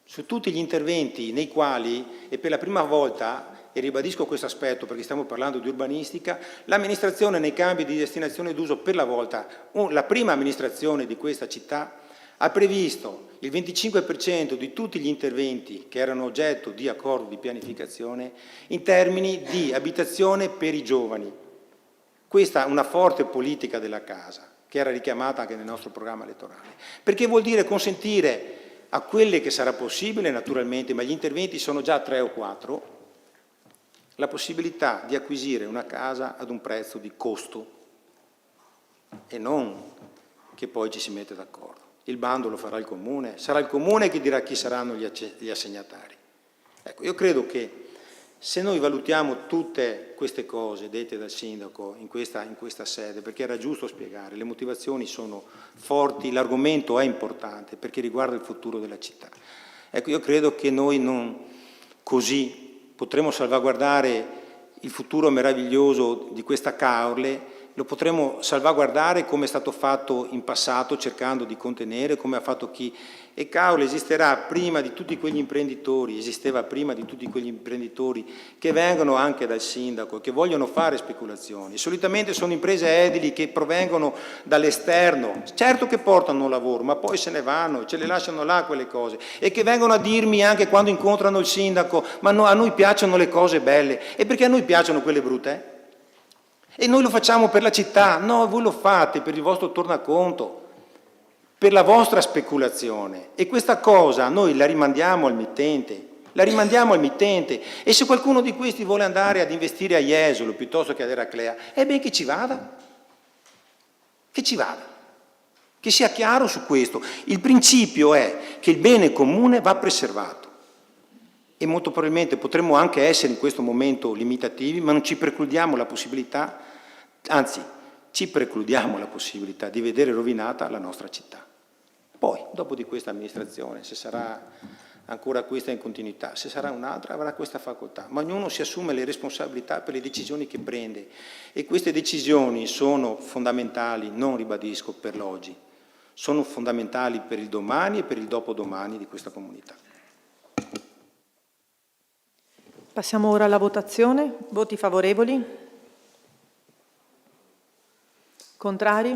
Su tutti gli interventi nei quali, e per la prima volta, e ribadisco questo aspetto perché stiamo parlando di urbanistica, l'amministrazione nei cambi di destinazione d'uso per la volta, la prima amministrazione di questa città, ha previsto il 25% di tutti gli interventi che erano oggetto di accordo di pianificazione in termini di abitazione per i giovani. Questa è una forte politica della casa, che era richiamata anche nel nostro programma elettorale, perché vuol dire consentire a quelle che sarà possibile naturalmente, ma gli interventi sono già 3 o 4, la possibilità di acquisire una casa ad un prezzo di costo e non che poi ci si mette d'accordo. Il bando lo farà il Comune, sarà il Comune che dirà chi saranno gli assegnatari. Ecco, io credo che se noi valutiamo tutte queste cose dette dal Sindaco in questa sede, perché era giusto spiegare, le motivazioni sono forti, l'argomento è importante perché riguarda il futuro della città. Ecco, io credo che noi non così potremo salvaguardare il futuro meraviglioso di questa Caorle, lo potremo salvaguardare come è stato fatto in passato, cercando di contenere, come ha fatto chi. E Caorle esisterà prima di tutti quegli imprenditori, esisteva prima di tutti quegli imprenditori che vengono anche dal sindaco, che vogliono fare speculazioni. Solitamente sono imprese edili che provengono dall'esterno, certo che portano lavoro, ma poi se ne vanno, ce le lasciano là quelle cose, e che vengono a dirmi anche quando incontrano il sindaco: ma no, a noi piacciono le cose belle. E perché a noi piacciono quelle brutte? E noi lo facciamo per la città? No, voi lo fate per il vostro tornaconto, per la vostra speculazione. E questa cosa noi la rimandiamo al mittente. E se qualcuno di questi vuole andare ad investire a Jesolo piuttosto che ad Eraclea, è ben che ci vada. Che ci vada. Che sia chiaro su questo. Il principio è che il bene comune va preservato. E molto probabilmente potremmo anche essere in questo momento limitativi, ma non ci precludiamo la possibilità, anzi, ci precludiamo la possibilità di vedere rovinata la nostra città. Poi, dopo di questa amministrazione, se sarà ancora questa in continuità, se sarà un'altra, avrà questa facoltà. Ma ognuno si assume le responsabilità per le decisioni che prende. E queste decisioni sono fondamentali, non ribadisco, per l'oggi. Sono fondamentali per il domani e per il dopodomani di questa comunità. Passiamo ora alla votazione. Voti favorevoli? Contrari?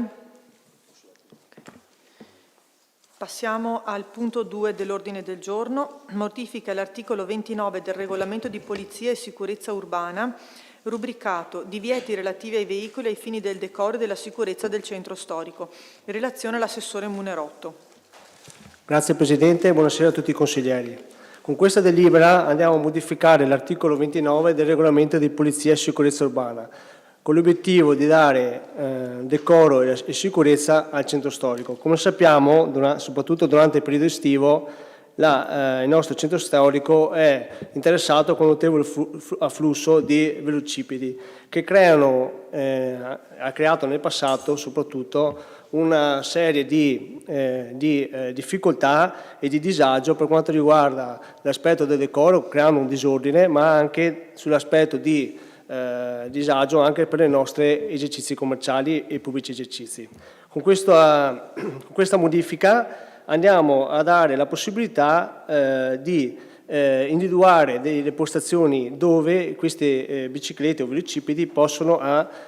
Passiamo al punto 2 dell'ordine del giorno. Modifica all'articolo 29 del regolamento di polizia e sicurezza urbana, rubricato divieti relativi ai veicoli ai fini del decoro e della sicurezza del centro storico. In relazione all'assessore Munerotto. Grazie Presidente, buonasera a tutti i consiglieri. Con questa delibera andiamo a modificare l'articolo 29 del regolamento di polizia e sicurezza urbana, con l'obiettivo di dare decoro e sicurezza al centro storico. Come sappiamo, soprattutto durante il periodo estivo, il nostro centro storico è interessato con un notevole afflusso di velocipedi che ha creato nel passato soprattutto una serie di difficoltà e di disagio per quanto riguarda l'aspetto del decoro, creando un disordine, ma anche sull'aspetto di disagio anche per i nostri esercizi commerciali e pubblici esercizi. Con questa modifica andiamo a dare la possibilità di individuare delle postazioni dove queste biciclette o velocipedi possono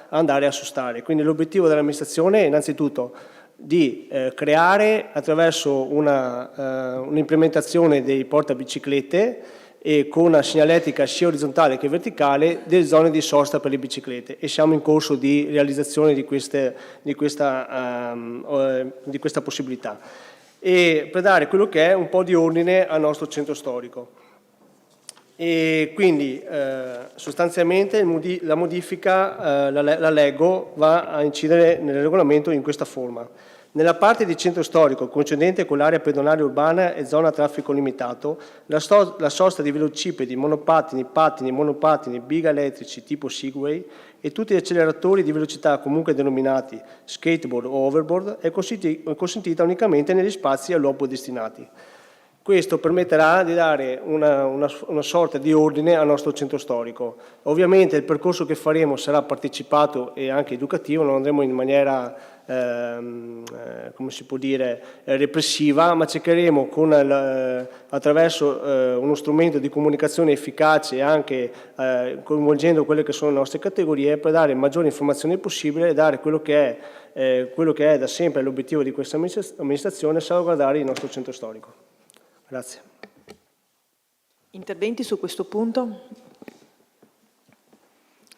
andare a sostare. Quindi l'obiettivo dell'amministrazione è innanzitutto di creare attraverso un'implementazione dei portabiciclette e con una segnaletica sia orizzontale che verticale delle zone di sosta per le biciclette, e siamo in corso di realizzazione di questa possibilità, e per dare quello che è un po' di ordine al nostro centro storico. E quindi sostanzialmente la modifica, la leggo, va a incidere nel regolamento in questa forma. Nella parte di centro storico concernente con l'area pedonale urbana e zona a traffico limitato, la sosta di velocipedi, monopattini, pattini, monopattini, biga elettrici tipo Segway e tutti gli acceleratori di velocità comunque denominati skateboard o overboard è consentita unicamente negli spazi all'uopo destinati. Questo permetterà di dare una sorta di ordine al nostro centro storico. Ovviamente il percorso che faremo sarà partecipato e anche educativo, non andremo in maniera come si può dire, repressiva, ma cercheremo attraverso uno strumento di comunicazione efficace e anche coinvolgendo quelle che sono le nostre categorie per dare maggiori informazioni possibile e dare quello che è da sempre l'obiettivo di questa amministrazione, salvaguardare il nostro centro storico. Grazie. Interventi su questo punto?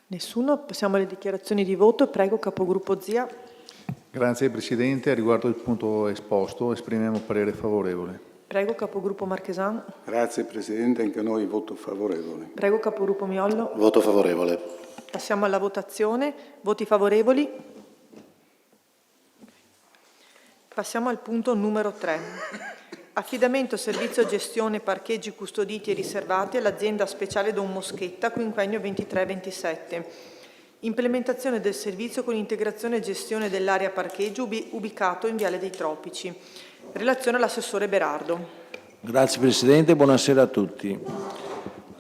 Nessuno? Passiamo alle dichiarazioni di voto. Prego, capogruppo Zia. Grazie Presidente. Riguardo il punto esposto esprimiamo parere favorevole. Prego, capogruppo Marchesan. Grazie Presidente, anche noi voto favorevole. Prego, capogruppo Miollo. Voto favorevole. Passiamo alla votazione. Voti favorevoli? Passiamo al punto numero 3. Affidamento servizio gestione parcheggi custoditi e riservati all'azienda speciale Don Moschetta, quinquennio 23-27. Implementazione del servizio con integrazione e gestione dell'area parcheggio ubicato in Viale dei Tropici. Relazione all'assessore Berardo. Grazie Presidente, buonasera a tutti.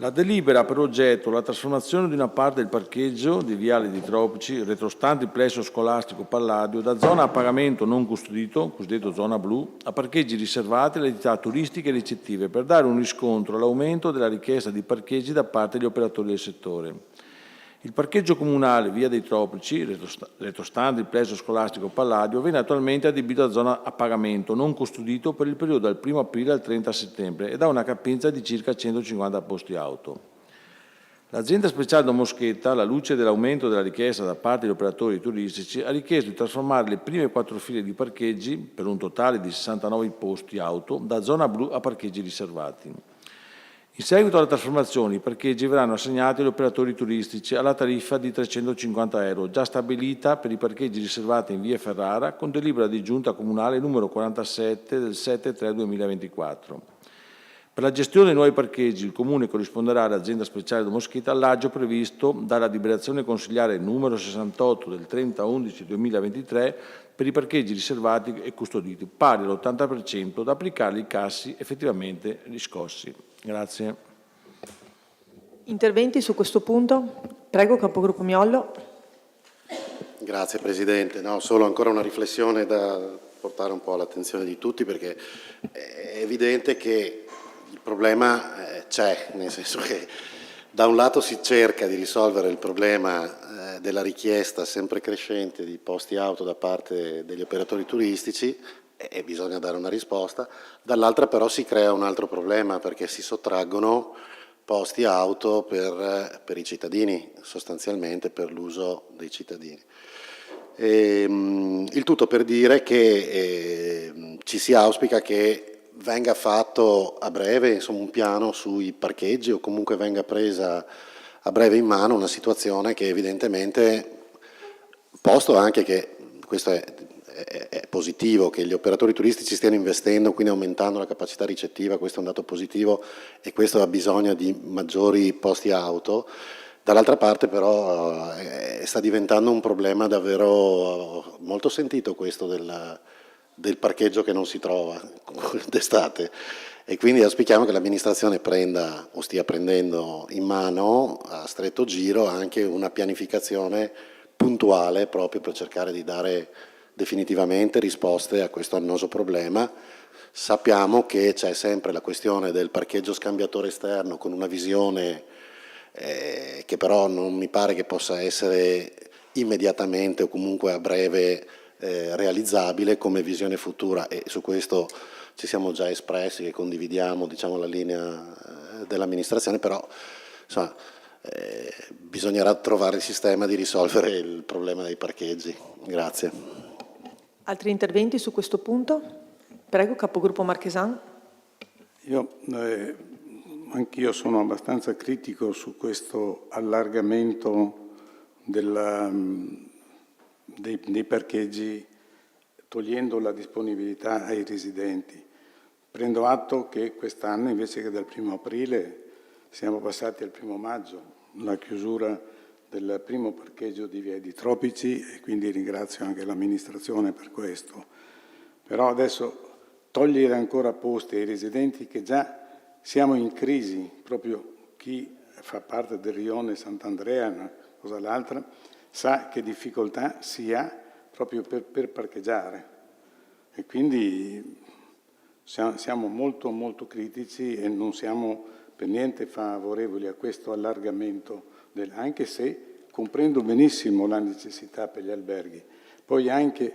La delibera ha per oggetto la trasformazione di una parte del parcheggio di Viale di Tropici, retrostante il plesso scolastico Palladio, da zona a pagamento non custodito, cosiddetto zona blu, a parcheggi riservati alle attività turistiche e ricettive, per dare un riscontro all'aumento della richiesta di parcheggi da parte degli operatori del settore. Il parcheggio comunale Via dei Tropici, retrostante il plesso scolastico Palladio, viene attualmente adibito a zona a pagamento non custodito per il periodo dal 1 aprile al 30 settembre ed ha una capienza di circa 150 posti auto. L'azienda speciale Domoschetta, alla luce dell'aumento della richiesta da parte degli operatori turistici, ha richiesto di trasformare le prime 4 file di parcheggi, per un totale di 69 posti auto, da zona blu a parcheggi riservati. In seguito alla trasformazione, i parcheggi verranno assegnati agli operatori turistici alla tariffa di €350, già stabilita per i parcheggi riservati in via Ferrara con delibera di giunta comunale numero 47 del 7/3/2024. Per la gestione dei nuovi parcheggi, il Comune corrisponderà all'azienda speciale Domoschetta l'agio previsto dalla deliberazione consigliare numero 68 del 30/11/2023 per i parcheggi riservati e custoditi, pari all'80% da applicare ai cassi effettivamente riscossi. Grazie. Interventi su questo punto? Prego, capogruppo Miollo. Grazie Presidente. No, solo ancora una riflessione da portare un po' all'attenzione di tutti, perché è evidente che il problema c'è, nel senso che da un lato si cerca di risolvere il problema della richiesta sempre crescente di posti auto da parte degli operatori turistici e bisogna dare una risposta, dall'altra però si crea un altro problema perché si sottraggono posti auto per i cittadini, sostanzialmente per l'uso dei cittadini. Il tutto per dire che ci si auspica che venga fatto a breve, insomma, un piano sui parcheggi o comunque venga presa a breve in mano una situazione che evidentemente, posto anche che questo è positivo, che gli operatori turistici stiano investendo, quindi aumentando la capacità ricettiva, questo è un dato positivo e questo ha bisogno di maggiori posti auto. Dall'altra parte però sta diventando un problema davvero molto sentito questo del parcheggio che non si trova d'estate, e quindi auspichiamo che l'amministrazione prenda o stia prendendo in mano a stretto giro anche una pianificazione puntuale proprio per cercare di dare definitivamente risposte a questo annoso problema. Sappiamo che c'è sempre la questione del parcheggio scambiatore esterno con una visione che però non mi pare che possa essere immediatamente o comunque a breve realizzabile come visione futura, e su questo ci siamo già espressi che condividiamo, diciamo, la linea dell'amministrazione, però insomma, bisognerà trovare il sistema di risolvere il problema dei parcheggi. Grazie. Altri interventi su questo punto? Prego, capogruppo Marchesan. Anch'io sono abbastanza critico su questo allargamento dei parcheggi, togliendo la disponibilità ai residenti. Prendo atto che quest'anno, invece che dal 1 aprile, siamo passati al 1 maggio, la chiusura del primo parcheggio di Via di Tropici, e quindi ringrazio anche l'amministrazione per questo. Però adesso togliere ancora posti ai residenti, che già siamo in crisi, proprio chi fa parte del rione Sant'Andrea, una cosa l'altra, sa che difficoltà si ha proprio per parcheggiare, e quindi siamo molto molto critici e non siamo per niente favorevoli a questo allargamento, anche se comprendo benissimo la necessità per gli alberghi. Poi anche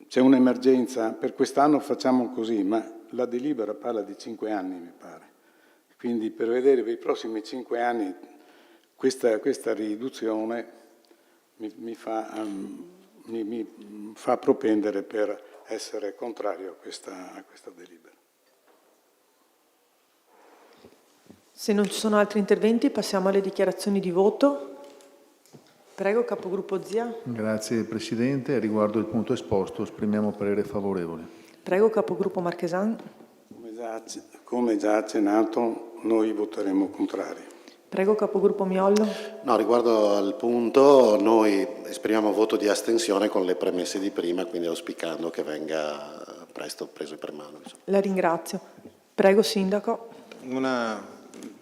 c'è un'emergenza, per quest'anno facciamo così, ma la delibera parla di 5 anni, mi pare. Quindi per vedere per i prossimi 5 anni questa riduzione mi fa propendere per essere contrario a questa delibera. Se non ci sono altri interventi, passiamo alle dichiarazioni di voto. Prego, capogruppo Zia. Grazie Presidente. Riguardo il punto esposto esprimiamo parere favorevole. Prego, capogruppo Marchesan. Come già accennato, noi voteremo contrari. Prego, capogruppo Miollo. No, riguardo al punto, noi esprimiamo voto di astensione con le premesse di prima, quindi auspicando che venga presto preso per mano. La ringrazio. Prego, sindaco.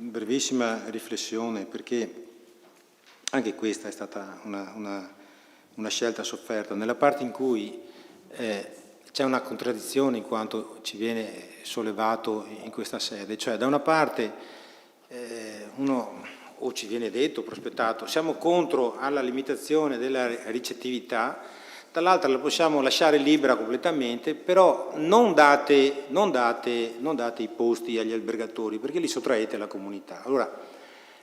brevissima riflessione, perché anche questa è stata una scelta sofferta. Nella parte in cui c'è una contraddizione in quanto ci viene sollevato in questa sede, cioè da una parte o ci viene detto, prospettato, siamo contro alla limitazione della ricettività, dall'altra la possiamo lasciare libera completamente, però non date i posti agli albergatori perché li sottraete alla comunità. Allora,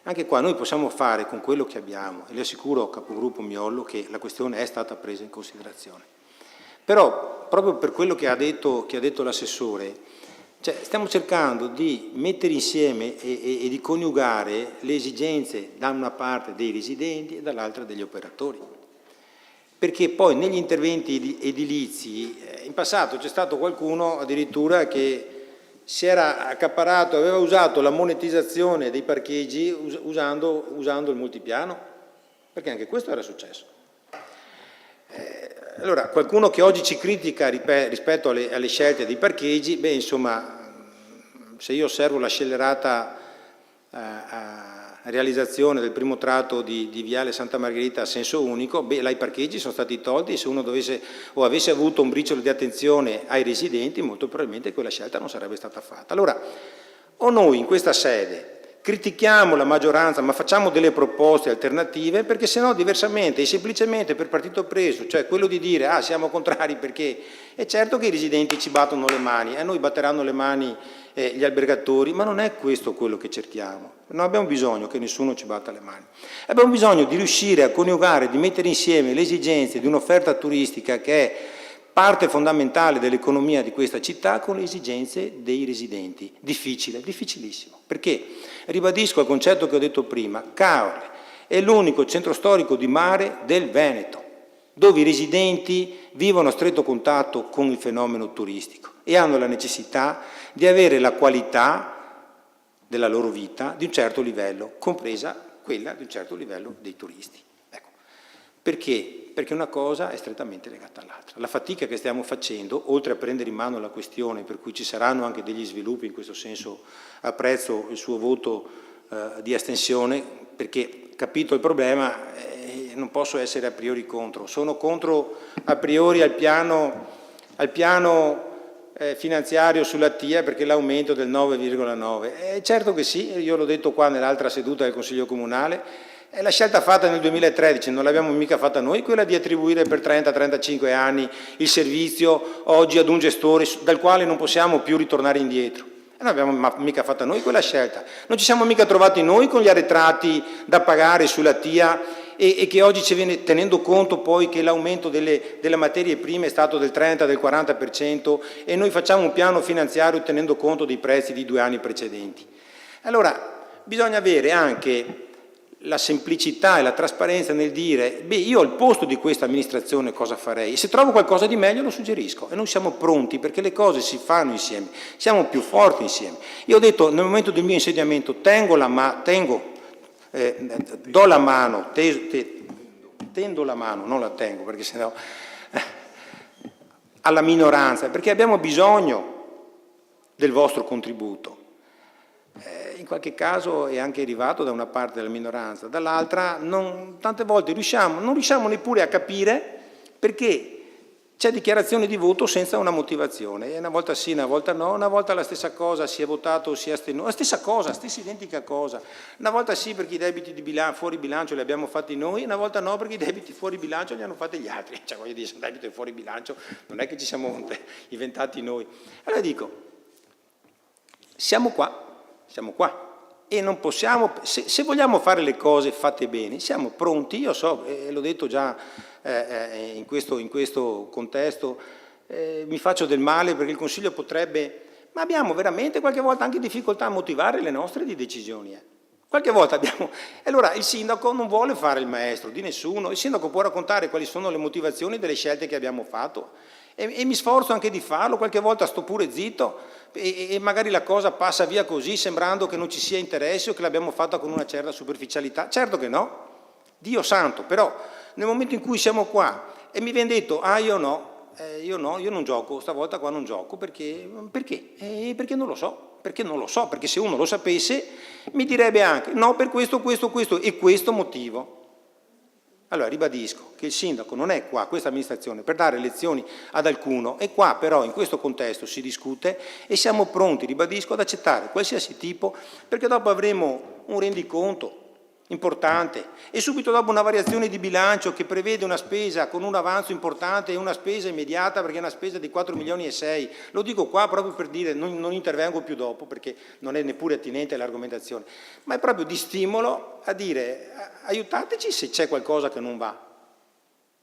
anche qua noi possiamo fare con quello che abbiamo, e le assicuro, capogruppo Miollo, che la questione è stata presa in considerazione. Però, proprio per quello che ha detto l'assessore, cioè, stiamo cercando di mettere insieme e di coniugare le esigenze da una parte dei residenti e dall'altra degli operatori. Perché poi negli interventi edilizi, in passato c'è stato qualcuno addirittura che si era accaparato, aveva usato la monetizzazione dei parcheggi usando il multipiano, perché anche questo era successo. Allora, qualcuno che oggi ci critica rispetto alle scelte dei parcheggi, beh, insomma, se io osservo la scellerata realizzazione del primo tratto di Viale Santa Margherita a senso unico, beh, là i parcheggi sono stati tolti e se uno dovesse o avesse avuto un briciolo di attenzione ai residenti, molto probabilmente quella scelta non sarebbe stata fatta. Allora, o noi in questa sede critichiamo la maggioranza ma facciamo delle proposte alternative, perché sennò diversamente e semplicemente per partito preso, cioè quello di dire siamo contrari perché è certo che i residenti ci battono le mani, a noi batteranno le mani gli albergatori, ma non è questo quello che cerchiamo. Non abbiamo bisogno che nessuno ci batta le mani. Abbiamo bisogno di riuscire a coniugare, di mettere insieme le esigenze di un'offerta turistica che è parte fondamentale dell'economia di questa città con le esigenze dei residenti. Difficile, difficilissimo. Perché? Ribadisco il concetto che ho detto prima, Caorle è l'unico centro storico di mare del Veneto, dove i residenti vivono a stretto contatto con il fenomeno turistico e hanno la necessità di avere la qualità della loro vita di un certo livello, compresa quella di un certo livello dei turisti. Ecco. Perché? Perché una cosa è strettamente legata all'altra. La fatica che stiamo facendo, oltre a prendere in mano la questione, per cui ci saranno anche degli sviluppi, in questo senso apprezzo il suo voto di astensione, perché capito il problema non posso essere a priori contro. Sono contro a priori al piano finanziario sulla TIA perché l'aumento del 9,9. Certo che sì, io l'ho detto qua nell'altra seduta del Consiglio Comunale, è la scelta fatta nel 2013, non l'abbiamo mica fatta noi, quella di attribuire per 30-35 anni il servizio oggi ad un gestore dal quale non possiamo più ritornare indietro. Non abbiamo mica fatta noi quella scelta. Non ci siamo mica trovati noi con gli arretrati da pagare sulla TIA e che oggi ci viene tenendo conto poi che l'aumento delle materie prime è stato del 30, del 40% e noi facciamo un piano finanziario tenendo conto dei prezzi di 2 anni precedenti. Allora, bisogna avere anche la semplicità e la trasparenza nel dire io al posto di questa amministrazione cosa farei? E se trovo qualcosa di meglio lo suggerisco e noi siamo pronti perché le cose si fanno insieme, siamo più forti insieme. Io ho detto nel momento del mio insediamento tendo la mano, non la tengo perché sennò alla minoranza, perché abbiamo bisogno del vostro contributo. In qualche caso è anche arrivato da una parte della minoranza, dall'altra tante volte non riusciamo neppure a capire perché c'è dichiarazione di voto senza una motivazione, e una volta sì, una volta no, una volta la stessa cosa, si è votato o si è astenuto, la stessa cosa, stessa identica cosa, una volta sì perché i debiti di fuori bilancio li abbiamo fatti noi, una volta no perché i debiti fuori bilancio li hanno fatti gli altri, cioè voglio dire, se un debito è fuori bilancio non è che ci siamo inventati noi. Allora dico, siamo qua e non possiamo, se vogliamo fare le cose fatte bene, siamo pronti, io so, l'ho detto già in questo contesto, mi faccio del male perché il Consiglio potrebbe, ma abbiamo veramente qualche volta anche difficoltà a motivare le nostre decisioni. Qualche volta abbiamo, allora il sindaco non vuole fare il maestro di nessuno, il sindaco può raccontare quali sono le motivazioni delle scelte che abbiamo fatto e mi sforzo anche di farlo, qualche volta sto pure zitto e magari la cosa passa via così sembrando che non ci sia interesse o che l'abbiamo fatta con una certa superficialità, certo che no, Dio santo, però nel momento in cui siamo qua e mi viene detto io no, io no, io non gioco, stavolta qua non gioco, perché non lo so, perché se uno lo sapesse mi direbbe anche no per questo e questo motivo. Allora ribadisco che il sindaco non è qua, questa amministrazione, per dare lezioni ad alcuno, è qua però in questo contesto si discute e siamo pronti, ribadisco, ad accettare qualsiasi tipo, perché dopo avremo un rendiconto importante e subito dopo una variazione di bilancio che prevede una spesa con un avanzo importante e una spesa immediata, perché è una spesa di 4 milioni e 6. Lo dico qua proprio per dire, non intervengo più dopo perché non è neppure attinente all'argomentazione, ma è proprio di stimolo a dire aiutateci se c'è qualcosa che non va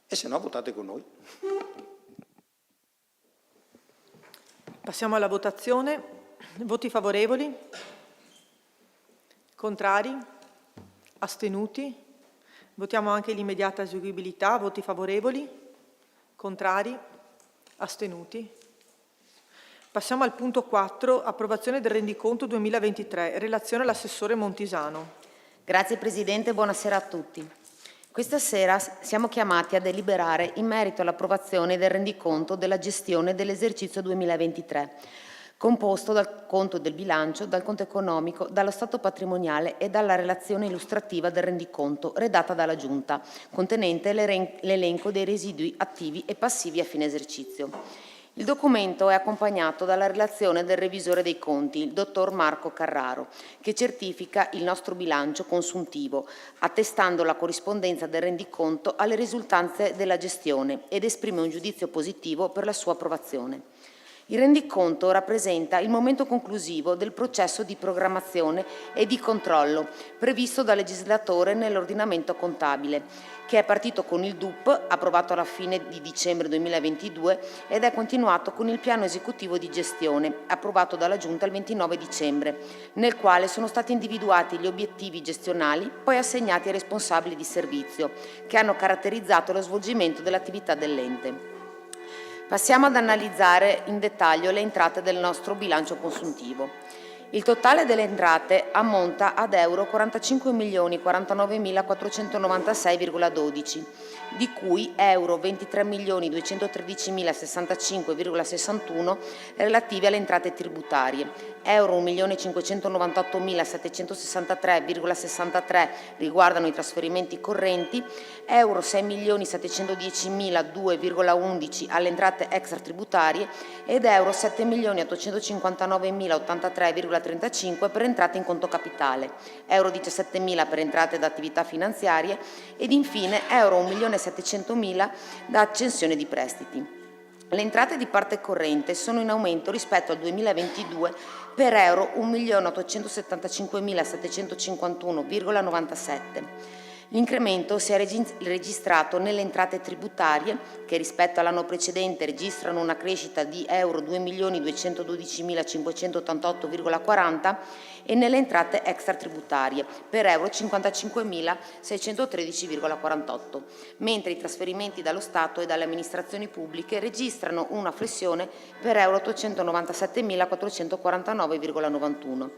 e se no votate con noi. Passiamo alla votazione. Voti favorevoli? Contrari? Astenuti? Votiamo anche l'immediata eseguibilità. Voti favorevoli? Contrari? Astenuti? Passiamo al punto 4, approvazione del rendiconto 2023. Relazione all'assessore Montisano. Grazie Presidente, buonasera a tutti. Questa sera siamo chiamati a deliberare in merito all'approvazione del rendiconto della gestione dell'esercizio 2023, composto dal conto del bilancio, dal conto economico, dallo stato patrimoniale e dalla relazione illustrativa del rendiconto redatta dalla Giunta, contenente l'elenco dei residui attivi e passivi a fine esercizio. Il documento è accompagnato dalla relazione del revisore dei conti, il dottor Marco Carraro, che certifica il nostro bilancio consuntivo, attestando la corrispondenza del rendiconto alle risultanze della gestione ed esprime un giudizio positivo per la sua approvazione. Il rendiconto rappresenta il momento conclusivo del processo di programmazione e di controllo previsto dal legislatore nell'ordinamento contabile, che è partito con il DUP, approvato alla fine di dicembre 2022, ed è continuato con il piano esecutivo di gestione, approvato dalla Giunta il 29 dicembre, nel quale sono stati individuati gli obiettivi gestionali, poi assegnati ai responsabili di servizio, che hanno caratterizzato lo svolgimento dell'attività dell'ente. Passiamo ad analizzare in dettaglio le entrate del nostro bilancio consuntivo. Il totale delle entrate ammonta ad euro 45.049.496,12, di cui euro 23.213.065,61 relativi alle entrate tributarie, euro 1.598.763,63 riguardano i trasferimenti correnti, euro 6.710.002,11 alle entrate extratributarie ed euro 7.859.083,35 per entrate in conto capitale, euro 17.000 per entrate da attività finanziarie ed infine euro 1.700.000 da accensione di prestiti. Le entrate di parte corrente sono in aumento rispetto al 2022 per euro 1.875.751,97. L'incremento si è registrato nelle entrate tributarie, che rispetto all'anno precedente registrano una crescita di euro 2.212.588,40 e nelle entrate extratributarie per euro 55.613,48, mentre i trasferimenti dallo Stato e dalle amministrazioni pubbliche registrano una flessione per euro 897.449,91.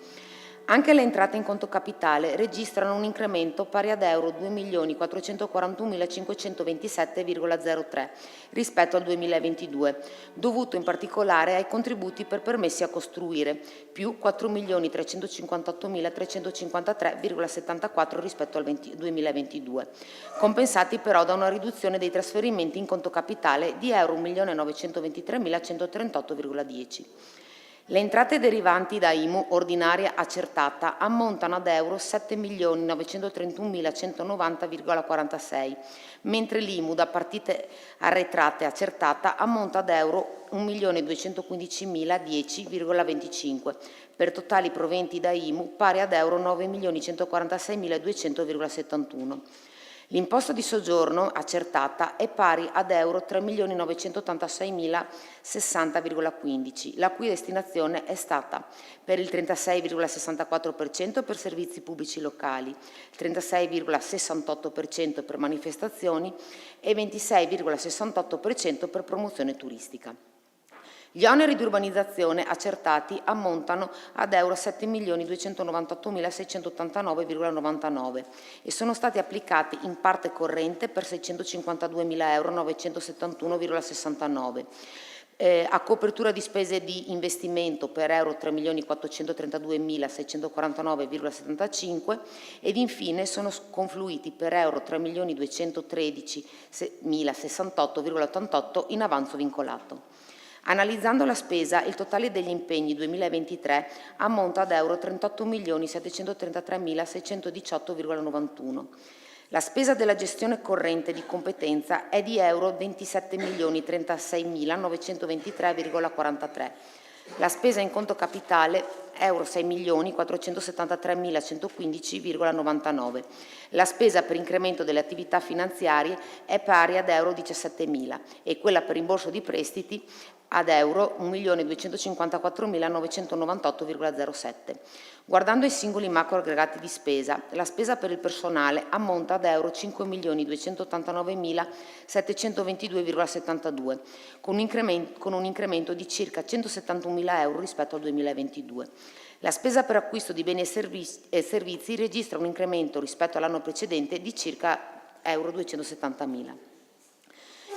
Anche le entrate in conto capitale registrano un incremento pari ad euro 2.441.527,03 rispetto al 2022, dovuto in particolare ai contributi per permessi a costruire, più 4.358.353,74 rispetto al 2022, compensati però da una riduzione dei trasferimenti in conto capitale di euro 1.923.138,10. Le entrate derivanti da IMU ordinaria accertata ammontano ad euro 7.931.190,46, mentre l'IMU da partite arretrate accertata ammonta ad euro 1.215.010,25, per totali proventi da IMU pari ad euro 9.146.200,71. L'imposta di soggiorno accertata è pari ad euro 3.986.060,15, la cui destinazione è stata per il 36,64% per servizi pubblici locali, il 36,68% per manifestazioni e il 26,68% per promozione turistica. Gli oneri di urbanizzazione accertati ammontano ad euro 7.298.689,99 e sono stati applicati in parte corrente per 652.971,69 a copertura di spese di investimento per euro 3.432.649,75 ed infine sono confluiti per euro 3.113.068,88 in avanzo vincolato. Analizzando la spesa, il totale degli impegni 2023 ammonta ad euro 38.733.618,91. La spesa della gestione corrente di competenza è di euro 27.036.923,43. La spesa in conto capitale euro 6.473.115,99. La spesa per incremento delle attività finanziarie è pari ad euro 17.000 e quella per rimborso di prestiti ad euro 1.254.998,07. Guardando i singoli macro aggregati di spesa, la spesa per il personale ammonta ad euro 5.289.722,72, con un incremento di circa 171.000 euro rispetto al 2022. La spesa per acquisto di beni e servizi registra un incremento rispetto all'anno precedente di circa euro 270.000.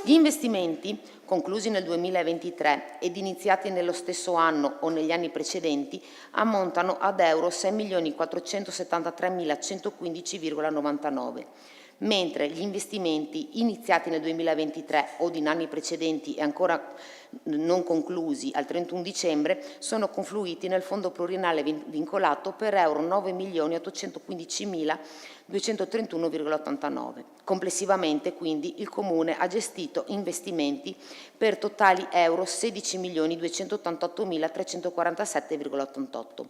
Gli investimenti conclusi nel 2023 ed iniziati nello stesso anno o negli anni precedenti ammontano ad euro 6.473.115,99, mentre gli investimenti iniziati nel 2023 o in anni precedenti e ancora non conclusi al 31 dicembre sono confluiti nel fondo pluriennale vincolato per euro 9.815.231,89. Complessivamente, quindi, il Comune ha gestito investimenti per totali euro 16.288.347,88.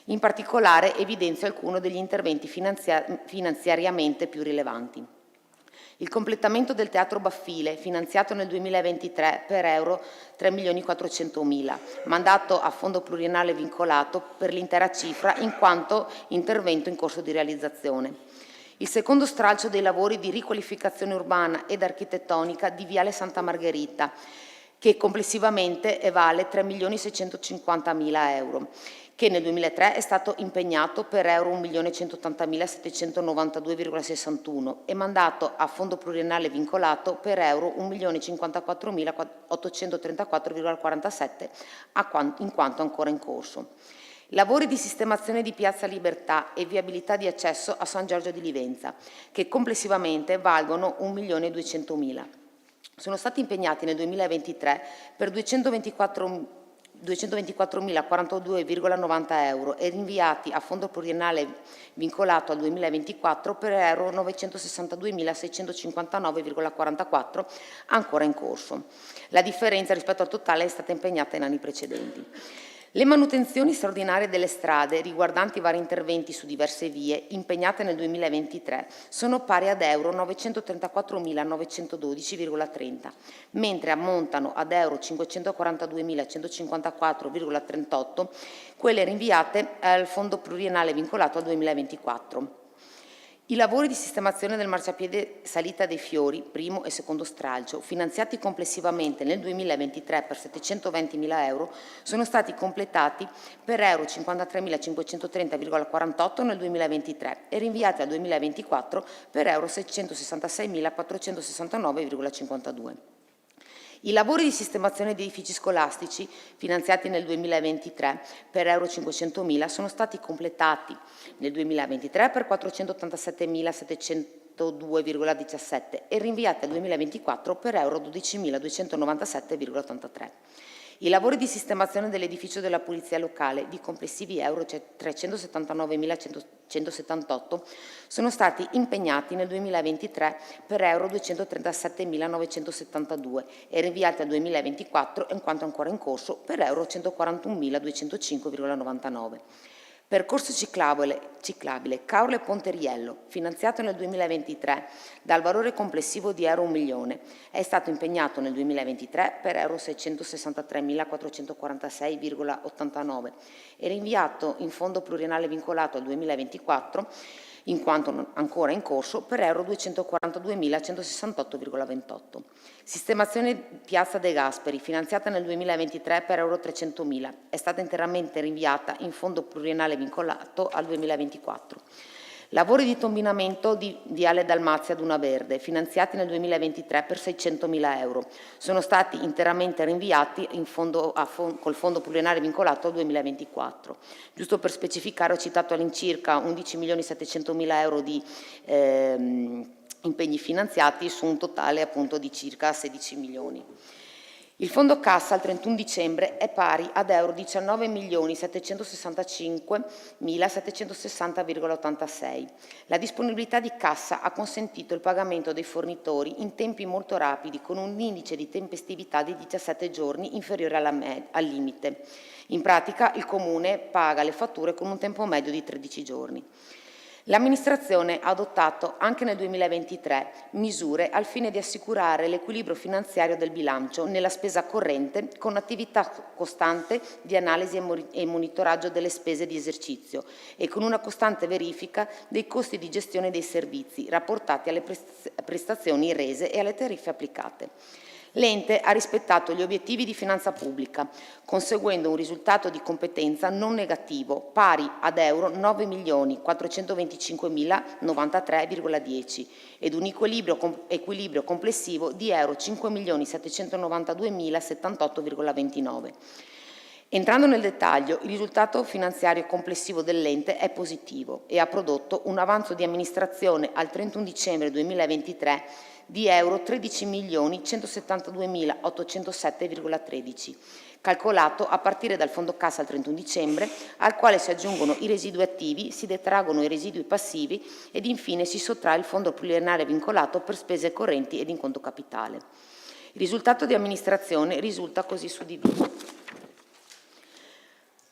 In particolare evidenzio alcuni degli interventi finanziariamente più rilevanti. Il completamento del Teatro Baffile, finanziato nel 2023 per euro 3.400.000, mandato a fondo pluriennale vincolato per l'intera cifra in quanto intervento in corso di realizzazione. Il secondo stralcio dei lavori di riqualificazione urbana ed architettonica di Viale Santa Margherita, che complessivamente vale 3.650.000 euro, che nel 2003 è stato impegnato per euro 1.180.792,61 e mandato a fondo pluriennale vincolato per euro 1.054.834,47 in quanto ancora in corso. Lavori di sistemazione di Piazza Libertà e viabilità di accesso a San Giorgio di Livenza, che complessivamente valgono 1.200.000. Sono stati impegnati nel 2023 per 224.042,90 euro e rinviati a fondo pluriennale vincolato al 2024 per euro 962.659,44 ancora in corso. La differenza rispetto al totale è stata impegnata in anni precedenti. Le manutenzioni straordinarie delle strade riguardanti vari interventi su diverse vie impegnate nel 2023 sono pari ad euro 934.912,30, mentre ammontano ad euro 542.154,38 quelle rinviate al fondo pluriennale vincolato al 2024. I lavori di sistemazione del marciapiede Salita dei Fiori, primo e secondo stralcio, finanziati complessivamente nel 2023 per 720.000 euro, sono stati completati per euro 53.530,48 nel 2023 e rinviati al 2024 per euro 666.469,52. I lavori di sistemazione di edifici scolastici, finanziati nel 2023 per euro 500.000, sono stati completati nel 2023 per 487.702,17 e rinviati al 2024 per euro 12.297,83. I lavori di sistemazione dell'edificio della Polizia Locale, di complessivi euro 379.178, sono stati impegnati nel 2023 per euro 237.972 e rinviati al 2024, in quanto ancora in corso, per euro 141.205,99. Percorso ciclabile Caorle Ponteriello, finanziato nel 2023 dal valore complessivo di euro 1 milione, è stato impegnato nel 2023 per euro 663.446,89 e rinviato in fondo pluriennale vincolato al 2024 in quanto ancora in corso, per euro 242.168,28. Sistemazione Piazza De Gasperi, finanziata nel 2023 per euro 300.000, è stata interamente rinviata in fondo pluriennale vincolato al 2024. Lavori di tombinamento di Viale Dalmazia Duna Verde, finanziati nel 2023 per 600.000 euro, sono stati interamente rinviati in col fondo pluriennale vincolato al 2024. Giusto per specificare, ho citato all'incirca 11.700.000 euro di impegni finanziati su un totale appunto di circa 16 milioni. Il fondo cassa al 31 dicembre è pari ad euro 19.765.760,86. La disponibilità di cassa ha consentito il pagamento dei fornitori in tempi molto rapidi, con un indice di tempestività di 17 giorni inferiore al limite. In pratica il Comune paga le fatture con un tempo medio di 13 giorni. L'amministrazione ha adottato anche nel 2023 misure al fine di assicurare l'equilibrio finanziario del bilancio nella spesa corrente, con attività costante di analisi e monitoraggio delle spese di esercizio e con una costante verifica dei costi di gestione dei servizi rapportati alle prestazioni rese e alle tariffe applicate. L'ente ha rispettato gli obiettivi di finanza pubblica, conseguendo un risultato di competenza non negativo pari ad euro 9.425.093,10 ed un equilibrio complessivo di euro 5.792.078,29. Entrando nel dettaglio, il risultato finanziario complessivo dell'ente è positivo e ha prodotto un avanzo di amministrazione al 31 dicembre 2023 di euro 13.172.807,13, calcolato a partire dal fondo cassa al 31 dicembre, al quale si aggiungono i residui attivi, si detraggono i residui passivi ed infine si sottrae il fondo pluriennale vincolato per spese correnti ed in conto capitale. Il risultato di amministrazione risulta così suddiviso.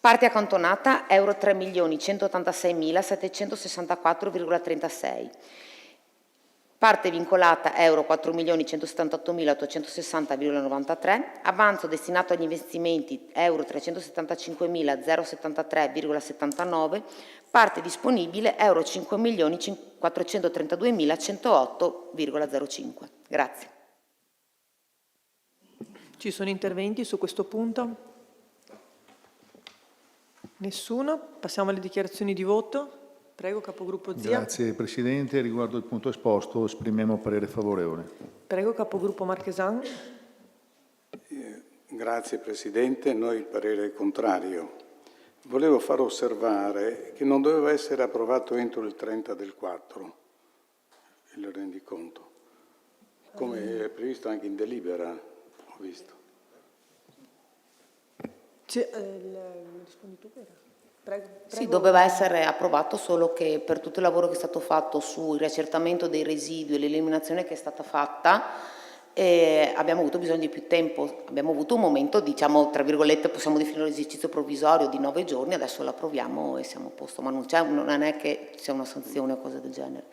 Parte accantonata euro 3.186.764,36. Parte vincolata euro 4.178.860,93, avanzo destinato agli investimenti euro 375.073,79, parte disponibile euro 5.432.108,05. Grazie. Ci sono interventi su questo punto? Nessuno? Passiamo alle dichiarazioni di voto. Prego, capogruppo Zia. Grazie Presidente. Riguardo il punto esposto esprimiamo parere favorevole. Prego, capogruppo Marchesan. Grazie Presidente, noi il parere è contrario. Volevo far osservare che non doveva essere approvato entro il 30 del 4, il rendiconto, come è previsto anche in delibera, ho visto. Rispondi tu, Vera? Prego. Sì, doveva essere approvato, solo che per tutto il lavoro che è stato fatto sul riaccertamento dei residui e l'eliminazione che è stata fatta, abbiamo avuto bisogno di più tempo. Abbiamo avuto un momento, diciamo, tra virgolette, possiamo definire l'esercizio provvisorio di 9 giorni, adesso l'approviamo e siamo a posto, ma non è che c'è una sanzione o cose del genere.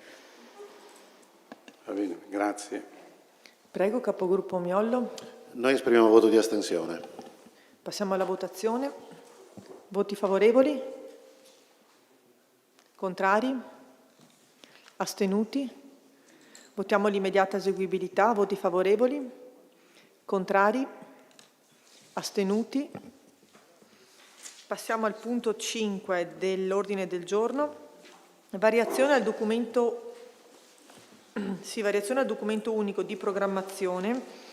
Va bene, grazie. Prego, capogruppo Miollo. Noi esprimiamo voto di astensione. Passiamo alla votazione. Voti favorevoli? Contrari? Astenuti? Votiamo l'immediata eseguibilità. Voti favorevoli? Contrari? Astenuti? Passiamo al punto 5 dell'ordine del giorno. Variazione al documento unico di programmazione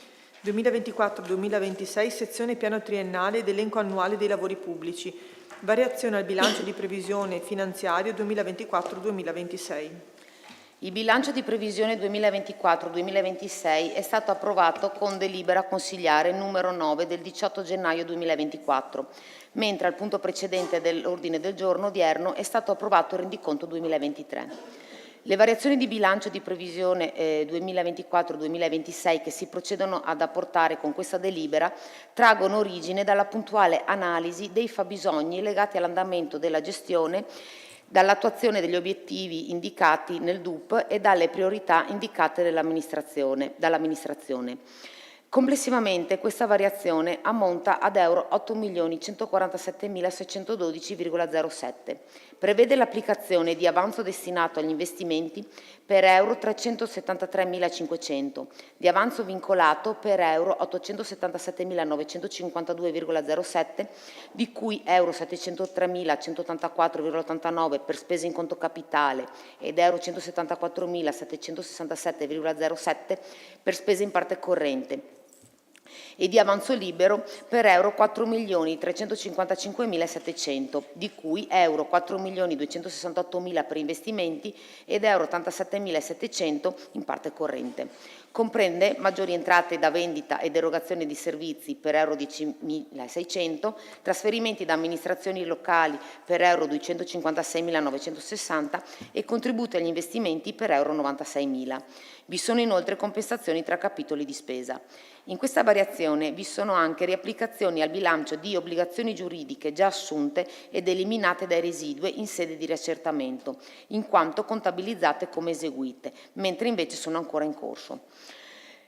2024-2026, sezione piano triennale ed elenco annuale dei lavori pubblici. Variazione al bilancio di previsione finanziario 2024-2026. Il bilancio di previsione 2024-2026 è stato approvato con delibera consigliare numero 9 del 18 gennaio 2024, mentre al punto precedente dell'ordine del giorno odierno è stato approvato il rendiconto 2023. Le variazioni di bilancio di previsione 2024-2026 che si procedono ad apportare con questa delibera traggono origine dalla puntuale analisi dei fabbisogni legati all'andamento della gestione, dall'attuazione degli obiettivi indicati nel DUP e dalle priorità indicate dall'amministrazione. Complessivamente questa variazione ammonta ad euro 8.147.612,07. Prevede l'applicazione di avanzo destinato agli investimenti per euro 373.500, di avanzo vincolato per euro 877.952,07, di cui euro 703.184,89 per spese in conto capitale ed euro 174.767,07 per spese in parte corrente, e di avanzo libero per euro 4.355.700, di cui euro 4.268.000 per investimenti ed euro 87.700 in parte corrente. Comprende maggiori entrate da vendita ed erogazione di servizi per euro 10.600, trasferimenti da amministrazioni locali per euro 256.960 e contributi agli investimenti per euro 96.000. Vi sono inoltre compensazioni tra capitoli di spesa. In questa variazione vi sono anche riapplicazioni al bilancio di obbligazioni giuridiche già assunte ed eliminate dai residui in sede di riaccertamento, in quanto contabilizzate come eseguite, mentre invece sono ancora in corso.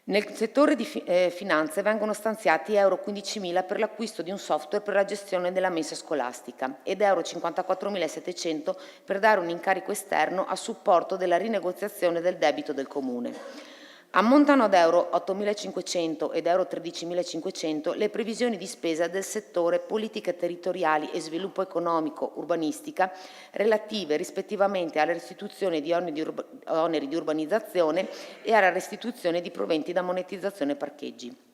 Nel settore di finanze vengono stanziati euro 15.000 per l'acquisto di un software per la gestione della mensa scolastica ed euro 54.700 per dare un incarico esterno a supporto della rinegoziazione del debito del Comune. Ammontano ad euro 8.500 ed euro 13.500 le previsioni di spesa del settore politiche territoriali e sviluppo economico urbanistica relative rispettivamente alla restituzione di oneri di urbanizzazione e alla restituzione di proventi da monetizzazione parcheggi.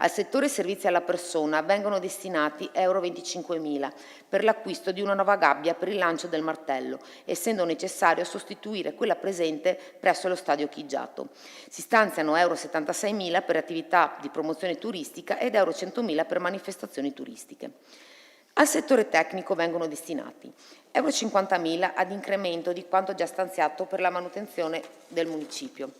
Al settore servizi alla persona vengono destinati euro 25.000 per l'acquisto di una nuova gabbia per il lancio del martello, essendo necessario sostituire quella presente presso lo stadio Chiggiato. Si stanziano euro 76.000 per attività di promozione turistica ed euro 100.000 per manifestazioni turistiche. Al settore tecnico vengono destinati euro 50.000 ad incremento di quanto già stanziato per la manutenzione del municipio,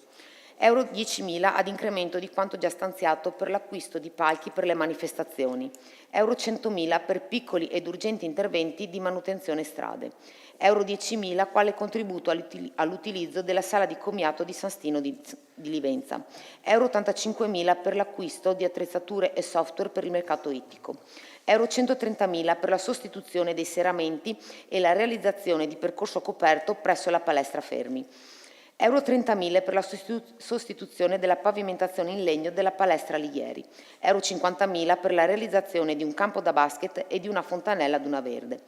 euro 10.000 ad incremento di quanto già stanziato per l'acquisto di palchi per le manifestazioni, euro 100.000 per piccoli ed urgenti interventi di manutenzione strade, euro 10.000 quale contributo all'utilizzo della sala di commiato di San Stino di Livenza, euro 85.000 per l'acquisto di attrezzature e software per il mercato ittico, euro 130.000 per la sostituzione dei serramenti e la realizzazione di percorso coperto presso la palestra Fermi, euro 30.000 per la sostituzione della pavimentazione in legno della palestra Alighieri, euro 50.000 per la realizzazione di un campo da basket e di una fontanella ad una verde,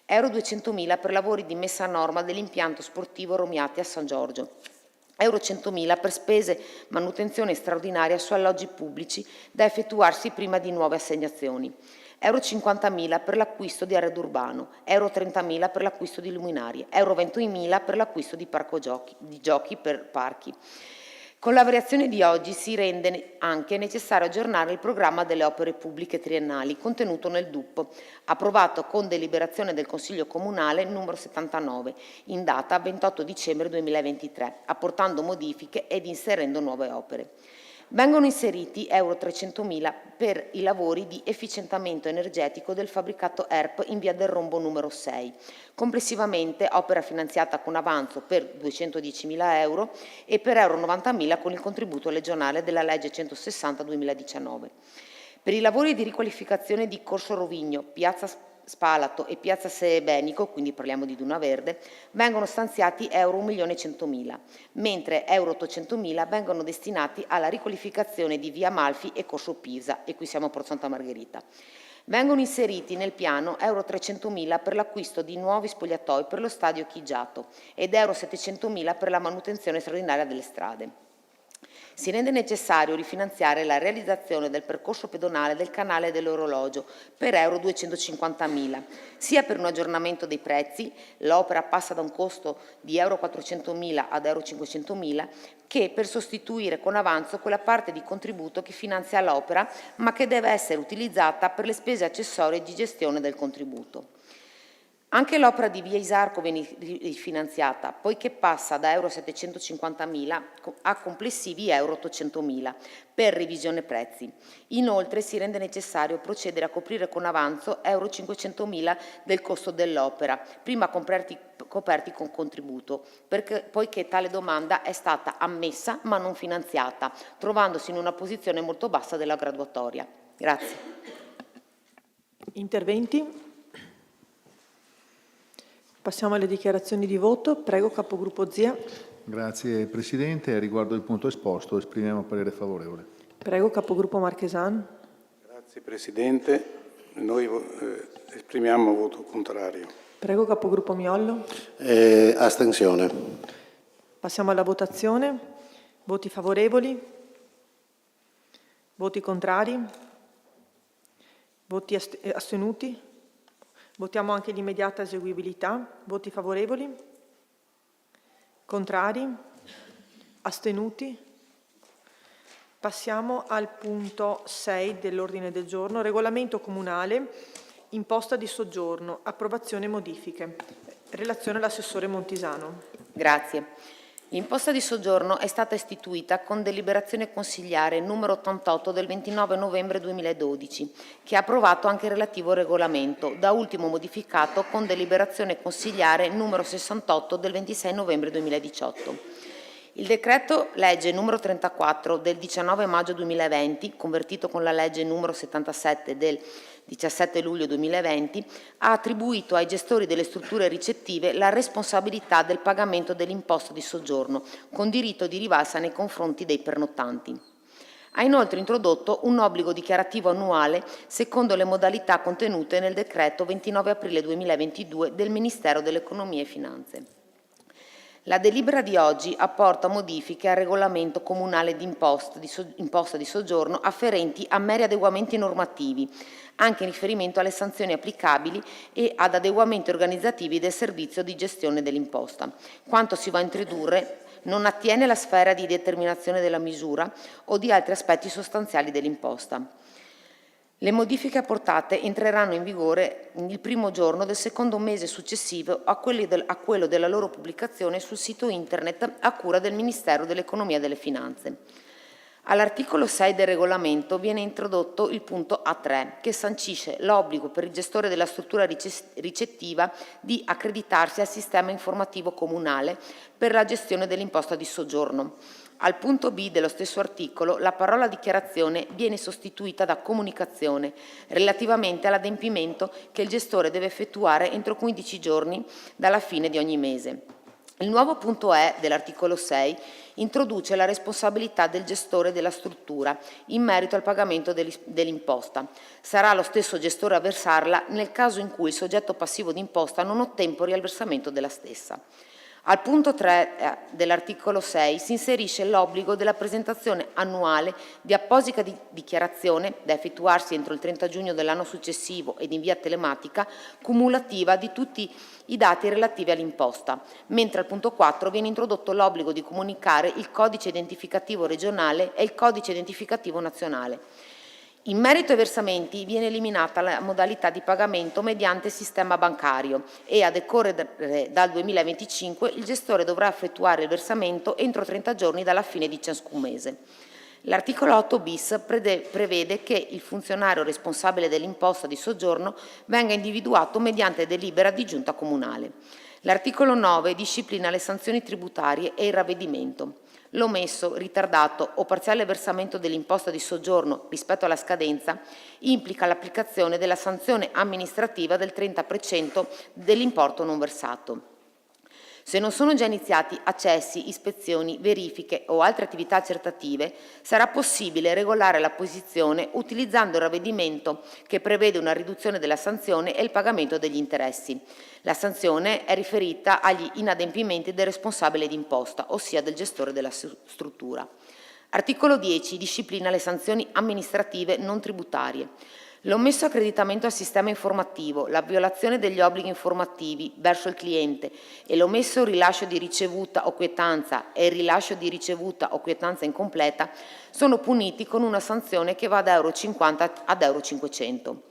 euro 200.000 per lavori di messa a norma dell'impianto sportivo Romiati a San Giorgio, euro 100.000 per spese manutenzione straordinaria su alloggi pubblici da effettuarsi prima di nuove assegnazioni, euro 50.000 per l'acquisto di arredo urbano, euro 30.000 per l'acquisto di luminarie, euro 20.000 per l'acquisto di giochi per parchi. Con la variazione di oggi si rende anche necessario aggiornare il programma delle opere pubbliche triennali contenuto nel DUP, approvato con deliberazione del Consiglio Comunale numero 79, in data 28 dicembre 2023, apportando modifiche ed inserendo nuove opere. Vengono inseriti euro 300.000 per i lavori di efficientamento energetico del fabbricato ERP in via del Rombo numero 6, complessivamente opera finanziata con avanzo per 210.000 euro e per euro 90.000 con il contributo regionale della legge 160/2019. Per i lavori di riqualificazione di Corso Rovigno, Piazza Spalato e Piazza Seebenico, quindi parliamo di Duna Verde, vengono stanziati euro 1.100.000, mentre euro 800.000 vengono destinati alla riqualificazione di Via Amalfi e Corso Pisa, e qui siamo a Porto Santa Margherita. Vengono inseriti nel piano euro 300.000 per l'acquisto di nuovi spogliatoi per lo stadio Chiggiato ed euro 700.000 per la manutenzione straordinaria delle strade. Si rende necessario rifinanziare la realizzazione del percorso pedonale del canale dell'orologio per euro 250.000, sia per un aggiornamento dei prezzi, l'opera passa da un costo di euro 400.000 ad euro 500.000, che per sostituire con avanzo quella parte di contributo che finanzia l'opera, ma che deve essere utilizzata per le spese accessorie di gestione del contributo. Anche l'opera di via Isarco viene rifinanziata, poiché passa da euro 750.000 a complessivi euro 800.000 per revisione prezzi. Inoltre si rende necessario procedere a coprire con avanzo euro 500.000 del costo dell'opera, prima coperti con contributo, poiché tale domanda è stata ammessa ma non finanziata, trovandosi in una posizione molto bassa della graduatoria. Grazie. Interventi? Passiamo alle dichiarazioni di voto. Prego, capogruppo Zia. Grazie Presidente. Riguardo il punto esposto esprimiamo parere favorevole. Prego, capogruppo Marchesan. Grazie Presidente. Noi esprimiamo voto contrario. Prego, capogruppo Miollo. Astensione. Passiamo alla votazione. Voti favorevoli? Voti contrari? Voti astenuti? Votiamo anche l'immediata eseguibilità. Voti favorevoli? Contrari? Astenuti? Passiamo al punto 6 dell'ordine del giorno. Regolamento comunale, imposta di soggiorno, approvazione e modifiche. Relazione all'assessore Montisano. Grazie. L'imposta di soggiorno è stata istituita con deliberazione consigliare numero 88 del 29 novembre 2012, che ha approvato anche il relativo regolamento, da ultimo modificato con deliberazione consigliare numero 68 del 26 novembre 2018. Il decreto legge numero 34 del 19 maggio 2020, convertito con la legge numero 77 del 17 luglio 2020, ha attribuito ai gestori delle strutture ricettive la responsabilità del pagamento dell'imposta di soggiorno, con diritto di rivalsa nei confronti dei pernottanti. Ha inoltre introdotto un obbligo dichiarativo annuale secondo le modalità contenute nel decreto 29 aprile 2022 del Ministero dell'Economia e Finanze. La delibera di oggi apporta modifiche al regolamento comunale di imposta di soggiorno afferenti a meri adeguamenti normativi, anche in riferimento alle sanzioni applicabili e ad adeguamenti organizzativi del servizio di gestione dell'imposta. Quanto si va a introdurre non attiene alla sfera di determinazione della misura o di altri aspetti sostanziali dell'imposta. Le modifiche apportate entreranno in vigore il primo giorno del secondo mese successivo a quello della loro pubblicazione sul sito internet a cura del Ministero dell'Economia e delle Finanze. All'articolo 6 del regolamento viene introdotto il punto A3, che sancisce l'obbligo per il gestore della struttura ricettiva di accreditarsi al sistema informativo comunale per la gestione dell'imposta di soggiorno. Al punto B dello stesso articolo, la parola dichiarazione viene sostituita da comunicazione relativamente all'adempimento che il gestore deve effettuare entro 15 giorni dalla fine di ogni mese. Il nuovo punto E dell'articolo 6 introduce la responsabilità del gestore della struttura in merito al pagamento dell'imposta. Sarà lo stesso gestore a versarla nel caso in cui il soggetto passivo d'imposta non ottempori al versamento della stessa. Al punto 3 dell'articolo 6 si inserisce l'obbligo della presentazione annuale di apposita dichiarazione da effettuarsi entro il 30 giugno dell'anno successivo ed in via telematica cumulativa di tutti i dati relativi all'imposta, mentre al punto 4 viene introdotto l'obbligo di comunicare il codice identificativo regionale e il codice identificativo nazionale. In merito ai versamenti viene eliminata la modalità di pagamento mediante sistema bancario e a decorrere dal 2025 il gestore dovrà effettuare il versamento entro 30 giorni dalla fine di ciascun mese. L'articolo 8 bis prevede che il funzionario responsabile dell'imposta di soggiorno venga individuato mediante delibera di giunta comunale. L'articolo 9 disciplina le sanzioni tributarie e il ravvedimento. L'omesso, ritardato o parziale versamento dell'imposta di soggiorno rispetto alla scadenza implica l'applicazione della sanzione amministrativa del 30% dell'importo non versato. Se non sono già iniziati accessi, ispezioni, verifiche o altre attività accertative, sarà possibile regolare la posizione utilizzando il ravvedimento che prevede una riduzione della sanzione e il pagamento degli interessi. La sanzione è riferita agli inadempimenti del responsabile d'imposta, ossia del gestore della struttura. Articolo 10 disciplina le sanzioni amministrative non tributarie. L'omesso accreditamento al sistema informativo, la violazione degli obblighi informativi verso il cliente e l'omesso rilascio di ricevuta o quietanza e il rilascio di ricevuta o quietanza incompleta sono puniti con una sanzione che va da euro 50 ad euro 500.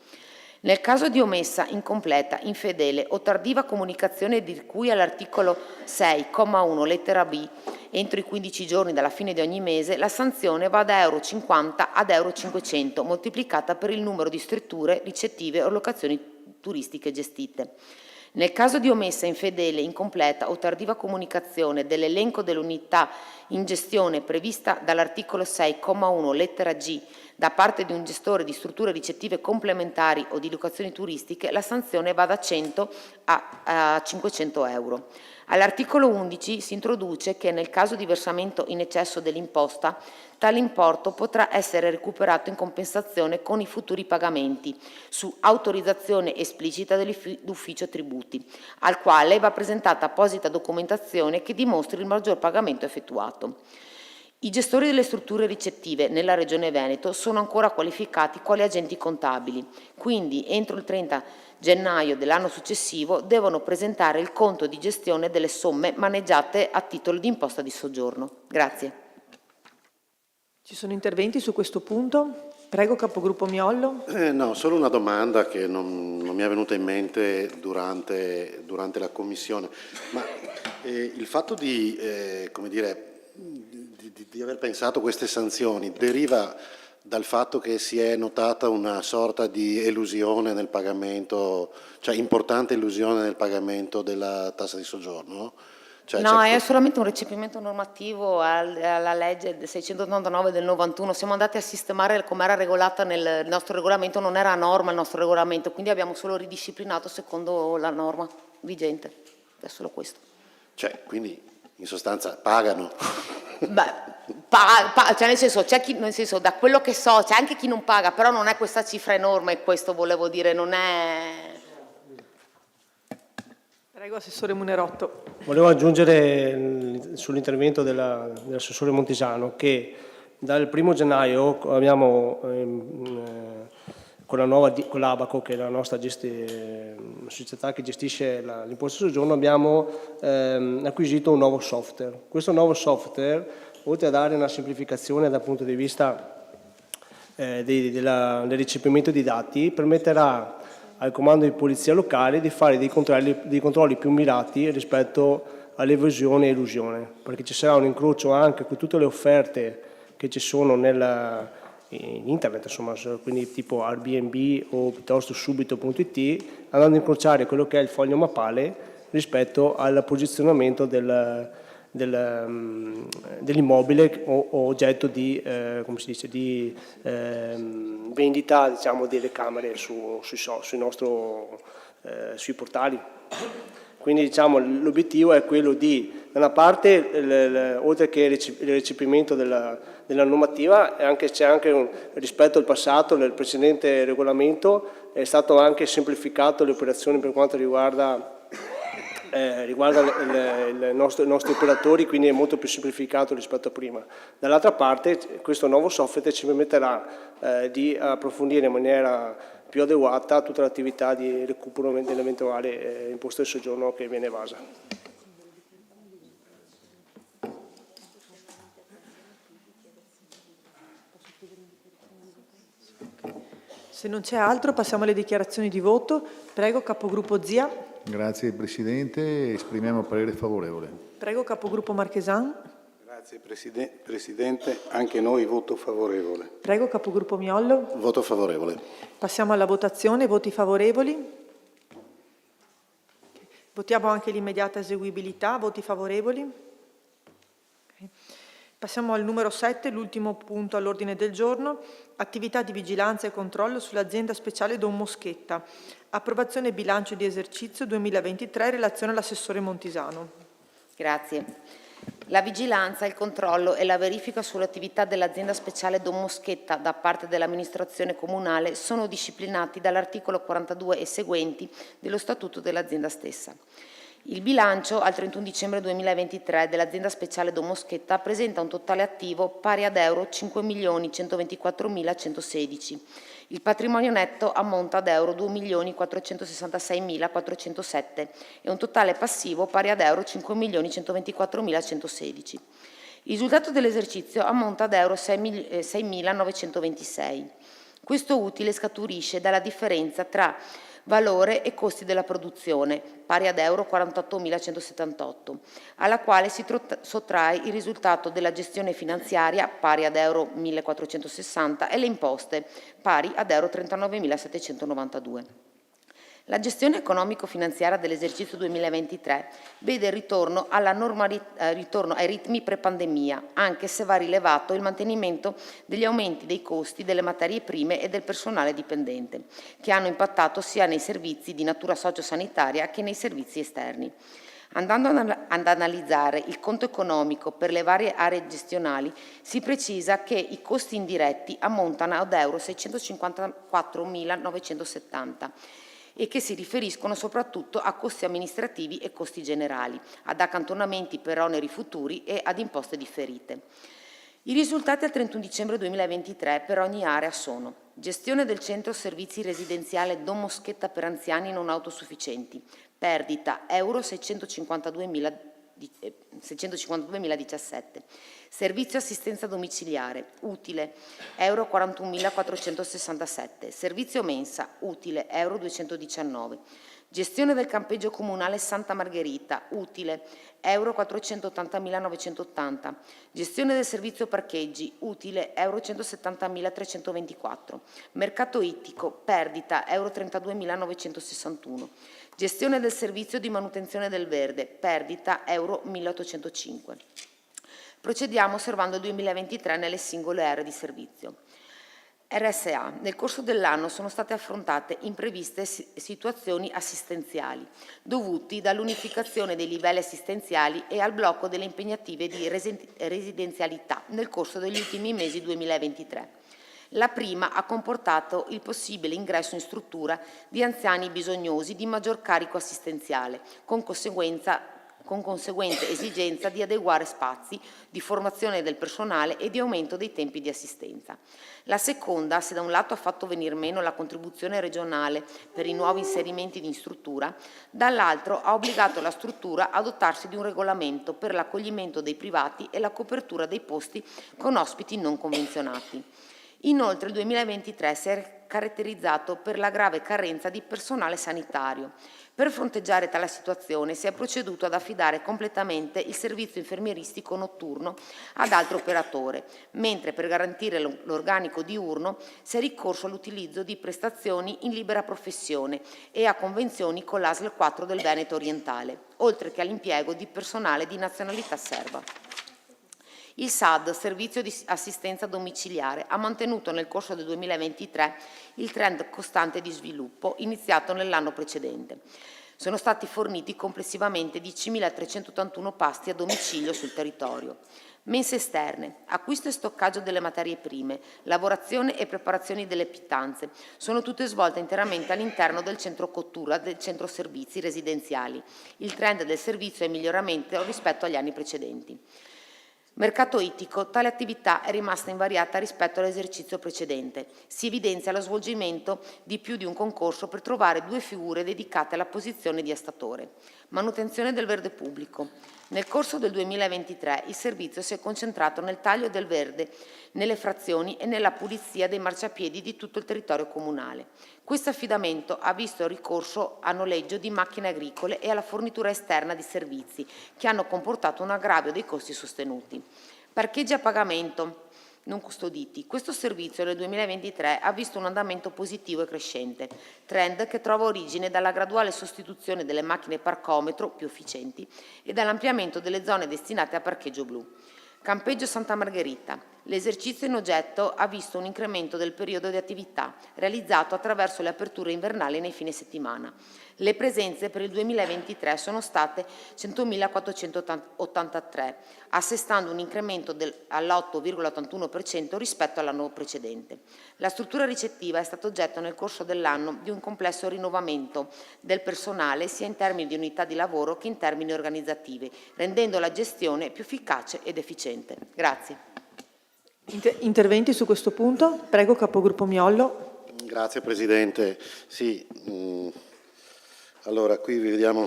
Nel caso di omessa, incompleta, infedele o tardiva comunicazione di cui all'articolo 6,1 lettera B, entro i 15 giorni dalla fine di ogni mese, la sanzione va da €50 ad €500, moltiplicata per il numero di strutture ricettive o locazioni turistiche gestite. Nel caso di omessa, infedele, incompleta o tardiva comunicazione dell'elenco delle unità in gestione prevista dall'articolo 6,1 lettera G da parte di un gestore di strutture ricettive complementari o di locazioni turistiche, la sanzione va da 100 a 500 euro. All'articolo 11 si introduce che nel caso di versamento in eccesso dell'imposta, tale importo potrà essere recuperato in compensazione con i futuri pagamenti, su autorizzazione esplicita dell'ufficio tributi, al quale va presentata apposita documentazione che dimostri il maggior pagamento effettuato. I gestori delle strutture ricettive nella Regione Veneto sono ancora qualificati quali agenti contabili, quindi entro il 30 gennaio dell'anno successivo devono presentare il conto di gestione delle somme maneggiate a titolo di imposta di soggiorno. Grazie. Ci sono interventi su questo punto? Prego, capogruppo Miollo. No, solo una domanda che non mi è venuta in mente durante la commissione, ma il fatto di aver pensato queste sanzioni deriva dal fatto che si è notata una sorta di elusione nel pagamento, cioè importante elusione nel pagamento della tassa di soggiorno? No, è solamente un recepimento normativo alla legge 689 del 91. Siamo andati a sistemare come era regolata nel nostro regolamento, non era a norma il nostro regolamento, quindi abbiamo solo ridisciplinato secondo la norma vigente. È solo questo. Cioè, quindi in sostanza pagano. Beh, cioè nel senso, da quello che so, c'è anche chi non paga, però non è questa cifra enorme, questo volevo dire, non è... Prego, Assessore Munerotto. Volevo aggiungere sull'intervento dell'assessore Montesano che dal 1 gennaio abbiamo con l'Abaco, che è la nostra società che gestisce l'imposta di soggiorno, abbiamo acquisito un nuovo software. Questo nuovo software, oltre a dare una semplificazione dal punto di vista del recepimento di dati, permetterà al comando di polizia locale di fare dei controlli più mirati rispetto all'evasione e elusione, perché ci sarà un incrocio anche con tutte le offerte che ci sono in internet, insomma, quindi tipo Airbnb o piuttosto subito.it, andando a incrociare quello che è il foglio mappale rispetto al posizionamento dell'immobile o oggetto di, di vendita, diciamo, delle camere sui portali. Quindi, diciamo, l'obiettivo è quello di, da una parte, oltre che il recepimento della normativa, c'è anche rispetto al passato, nel precedente regolamento, è stato anche semplificato le operazioni per quanto riguarda i nostri operatori, quindi è molto più semplificato rispetto a prima. Dall'altra parte questo nuovo software ci permetterà di approfondire in maniera più adeguata tutta l'attività di recupero dell'eventuale imposta di soggiorno che viene evasa. Se non c'è altro passiamo alle dichiarazioni di voto. Prego, capogruppo Zia. Grazie Presidente, esprimiamo parere favorevole. Prego, capogruppo Marchesan. Grazie Presidente, anche noi voto favorevole. Prego, capogruppo Miollo. Voto favorevole. Passiamo alla votazione, voti favorevoli. Votiamo anche l'immediata eseguibilità, voti favorevoli. Okay. Passiamo al numero 7, l'ultimo punto all'ordine del giorno, attività di vigilanza e controllo sull'azienda speciale Don Moschetta. Approvazione bilancio di esercizio 2023, relazione all'assessore Montesano. Grazie. La vigilanza, il controllo e la verifica sull'attività dell'azienda speciale Don Moschetta da parte dell'amministrazione comunale sono disciplinati dall'articolo 42 e seguenti dello Statuto dell'azienda stessa. Il bilancio al 31 dicembre 2023 dell'azienda speciale Don Moschetta presenta un totale attivo pari ad euro 5.124.116. Il patrimonio netto ammonta ad euro 2.466.407 e un totale passivo pari ad euro 5.124.116. Il risultato dell'esercizio ammonta ad euro 6.926. Questo utile scaturisce dalla differenza tra valore e costi della produzione, pari ad euro 48.178, alla quale si sottrae il risultato della gestione finanziaria, pari ad euro 1.460, e le imposte, pari ad euro 39.792. La gestione economico-finanziaria dell'esercizio 2023 vede il ritorno ai ritmi pre-pandemia, anche se va rilevato il mantenimento degli aumenti dei costi delle materie prime e del personale dipendente, che hanno impattato sia nei servizi di natura sociosanitaria che nei servizi esterni. Andando ad analizzare il conto economico per le varie aree gestionali, si precisa che i costi indiretti ammontano ad euro 654.970 e che si riferiscono soprattutto a costi amministrativi e costi generali, ad accantonamenti per oneri futuri e ad imposte differite. I risultati al 31 dicembre 2023 per ogni area sono: gestione del centro servizi residenziale Don Moschetta per anziani non autosufficienti, perdita euro 652.017, servizio assistenza domiciliare, utile euro 41.467, servizio mensa, utile euro 219, gestione del campeggio comunale Santa Margherita, utile euro 480.980, gestione del servizio parcheggi, utile euro 170.324, mercato ittico, perdita euro 32.961, gestione del servizio di manutenzione del verde, perdita euro 1.805. Procediamo osservando il 2023 nelle singole aree di servizio. RSA. Nel corso dell'anno sono state affrontate impreviste situazioni assistenziali, dovuti dall'unificazione dei livelli assistenziali e al blocco delle impegnative di residenzialità nel corso degli ultimi mesi 2023. La prima ha comportato il possibile ingresso in struttura di anziani bisognosi di maggior carico assistenziale, con conseguente esigenza di adeguare spazi, di formazione del personale e di aumento dei tempi di assistenza. La seconda, se da un lato ha fatto venir meno la contribuzione regionale per i nuovi inserimenti in struttura, dall'altro ha obbligato la struttura a dotarsi di un regolamento per l'accoglimento dei privati e la copertura dei posti con ospiti non convenzionati. Inoltre il 2023 si è caratterizzato per la grave carenza di personale sanitario. Per fronteggiare tale situazione si è proceduto ad affidare completamente il servizio infermieristico notturno ad altro operatore, mentre per garantire l'organico diurno si è ricorso all'utilizzo di prestazioni in libera professione e a convenzioni con l'ASL 4 del Veneto orientale, oltre che all'impiego di personale di nazionalità serba. Il SAD, Servizio di Assistenza Domiciliare, ha mantenuto nel corso del 2023 il trend costante di sviluppo iniziato nell'anno precedente. Sono stati forniti complessivamente 10.381 pasti a domicilio sul territorio. Mense esterne, acquisto e stoccaggio delle materie prime, lavorazione e preparazioni delle pittanze, sono tutte svolte interamente all'interno del centro cottura del centro servizi residenziali. Il trend del servizio è in miglioramento rispetto agli anni precedenti. Mercato ittico, tale attività è rimasta invariata rispetto all'esercizio precedente. Si evidenzia lo svolgimento di più di un concorso per trovare 2 figure dedicate alla posizione di astatore. Manutenzione del verde pubblico. Nel corso del 2023 il servizio si è concentrato nel taglio del verde, nelle frazioni e nella pulizia dei marciapiedi di tutto il territorio comunale. Questo affidamento ha visto il ricorso a noleggio di macchine agricole e alla fornitura esterna di servizi, che hanno comportato un aggravio dei costi sostenuti. Parcheggi a pagamento non custoditi. Questo servizio nel 2023 ha visto un andamento positivo e crescente, trend che trova origine dalla graduale sostituzione delle macchine parcometro più efficienti e dall'ampliamento delle zone destinate a parcheggio blu. Campeggio Santa Margherita. L'esercizio in oggetto ha visto un incremento del periodo di attività realizzato attraverso le aperture invernali nei fine settimana. Le presenze per il 2023 sono state 100.483, assestando un incremento all'8,81% rispetto all'anno precedente. La struttura ricettiva è stata oggetto nel corso dell'anno di un complesso rinnovamento del personale sia in termini di unità di lavoro che in termini organizzativi, rendendo la gestione più efficace ed efficiente. Grazie. Interventi su questo punto? Prego, Capogruppo Miollo. Grazie Presidente. Sì, allora qui vediamo,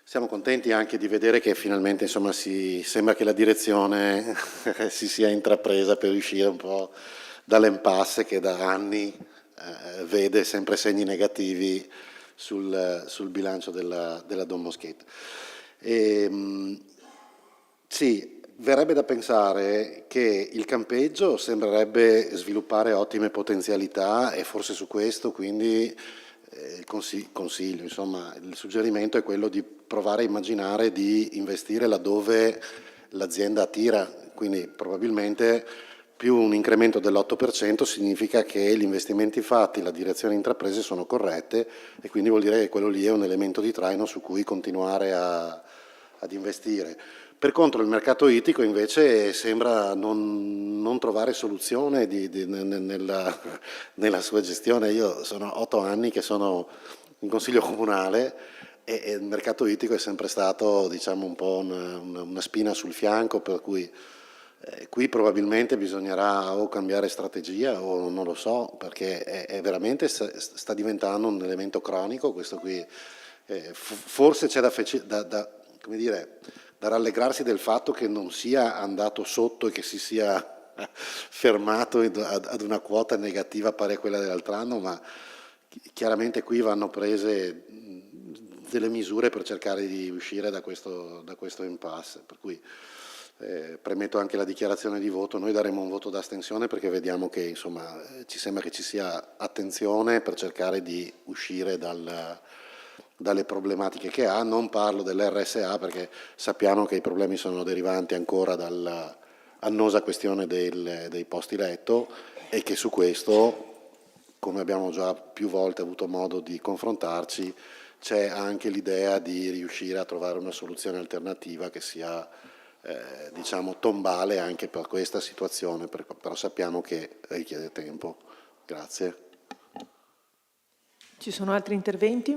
siamo contenti anche di vedere che finalmente insomma sembra che la direzione si sia intrapresa per uscire un po' dall'impasse che da anni vede sempre segni negativi sul bilancio della Don Moschetta. Sì, verrebbe da pensare che il campeggio sembrerebbe sviluppare ottime potenzialità e forse su questo quindi il consiglio, insomma, il suggerimento è quello di provare a immaginare di investire laddove l'azienda attira, quindi probabilmente più un incremento dell'8% significa che gli investimenti fatti, la direzione intraprese sono corrette e quindi vuol dire che quello lì è un elemento di traino su cui continuare ad investire. Per contro il mercato ittico invece sembra non trovare soluzione nella sua gestione. Io sono 8 anni che sono in consiglio comunale e il mercato ittico è sempre stato, diciamo, un po' una spina sul fianco, per cui qui probabilmente bisognerà o cambiare strategia o non lo so, perché è veramente sta diventando un elemento cronico questo qui. Forse c'è come dire, da rallegrarsi del fatto che non sia andato sotto e che si sia fermato ad una quota negativa pari a quella dell'altro anno, ma chiaramente qui vanno prese delle misure per cercare di uscire da questo impasse, per cui premetto anche la dichiarazione di voto. Noi daremo un voto d'astensione perché vediamo che insomma ci sembra che ci sia attenzione per cercare di uscire dalle problematiche che ha. Non parlo dell'RSA perché sappiamo che i problemi sono derivanti ancora dalla annosa questione dei posti letto e che su questo, come abbiamo già più volte avuto modo di confrontarci, c'è anche l'idea di riuscire a trovare una soluzione alternativa che sia diciamo tombale anche per questa situazione, però sappiamo che richiede tempo. Grazie. Ci sono altri interventi?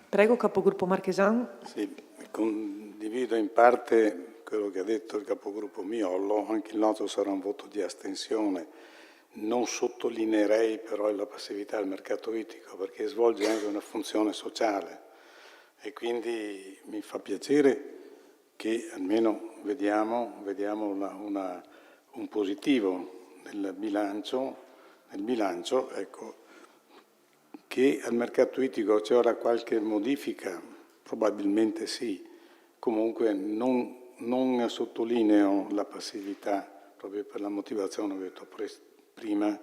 Prego, capogruppo Marchesan. Sì, condivido in parte quello che ha detto il capogruppo Miollo, anche il nostro sarà un voto di astensione. Non sottolineerei però la passività del mercato ittico perché svolge anche una funzione sociale e quindi mi fa piacere che almeno vediamo un positivo nel bilancio, ecco, che al mercato ittico c'è ora qualche modifica, probabilmente sì, comunque non sottolineo la passività proprio per la motivazione che ho detto prima,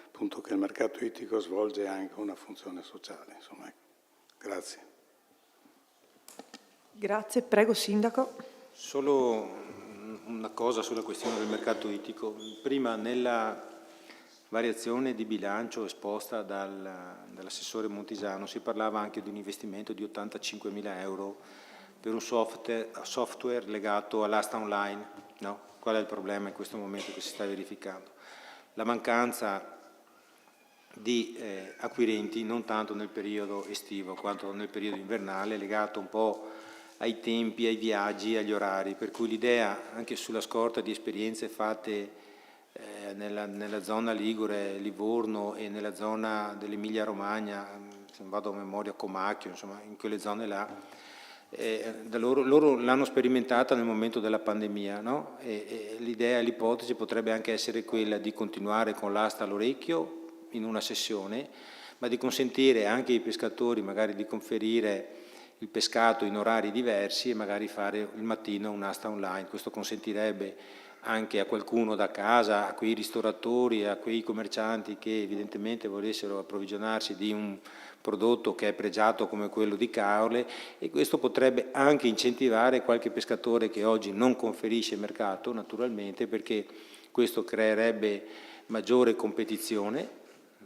appunto che il mercato ittico svolge anche una funzione sociale. Insomma, grazie. Grazie, prego Sindaco. Solo una cosa sulla questione del mercato ittico. Prima nella variazione di bilancio esposta dall'assessore Montisano si parlava anche di un investimento di 85.000 euro per un software legato all'asta online. No? Qual è il problema in questo momento che si sta verificando? La mancanza di acquirenti non tanto nel periodo estivo quanto nel periodo invernale, legato un po' ai tempi, ai viaggi, agli orari, per cui l'idea, anche sulla scorta di esperienze fatte nella zona Ligure, Livorno e nella zona dell'Emilia Romagna, se non vado a memoria Comacchio, insomma in quelle zone là, loro l'hanno sperimentata nel momento della pandemia, no? E l'idea, l'ipotesi potrebbe anche essere quella di continuare con l'asta all'orecchio in una sessione, ma di consentire anche ai pescatori magari di conferire il pescato in orari diversi e magari fare il mattino un'asta online. Questo consentirebbe anche a qualcuno da casa, a quei ristoratori, a quei commercianti che evidentemente volessero approvvigionarsi di un prodotto che è pregiato come quello di Caorle, e questo potrebbe anche incentivare qualche pescatore che oggi non conferisce mercato, naturalmente, perché questo creerebbe maggiore competizione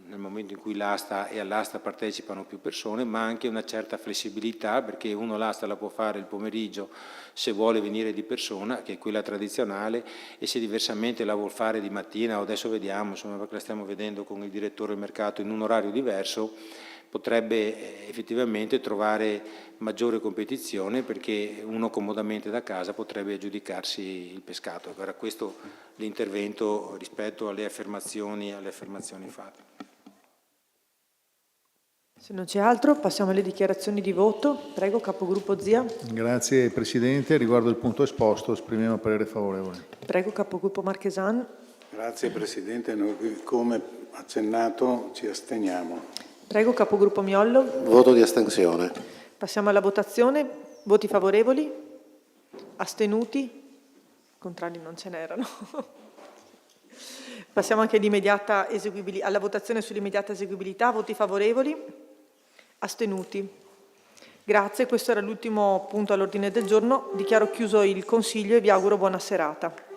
nel momento in cui l'asta e all'asta partecipano più persone, ma anche una certa flessibilità, perché uno l'asta la può fare il pomeriggio se vuole venire di persona, che è quella tradizionale, e se diversamente la vuol fare di mattina, o adesso vediamo, insomma, perché la stiamo vedendo con il direttore del mercato in un orario diverso, potrebbe effettivamente trovare maggiore competizione, perché uno comodamente da casa potrebbe aggiudicarsi il pescato. Era questo l'intervento rispetto alle affermazioni fatte. Se non c'è altro, passiamo alle dichiarazioni di voto. Prego, capogruppo Zia. Grazie Presidente. Riguardo il punto esposto esprimiamo parere favorevole. Prego, capogruppo Marchesan. Grazie Presidente, noi come accennato ci asteniamo. Prego, Capogruppo Miollo. Voto di astensione. Passiamo alla votazione. Voti favorevoli? Astenuti? Contrari non ce n'erano. Passiamo anche alla votazione sull'immediata eseguibilità. Voti favorevoli? Astenuti? Grazie, questo era l'ultimo punto all'ordine del giorno. Dichiaro chiuso il Consiglio e vi auguro buona serata.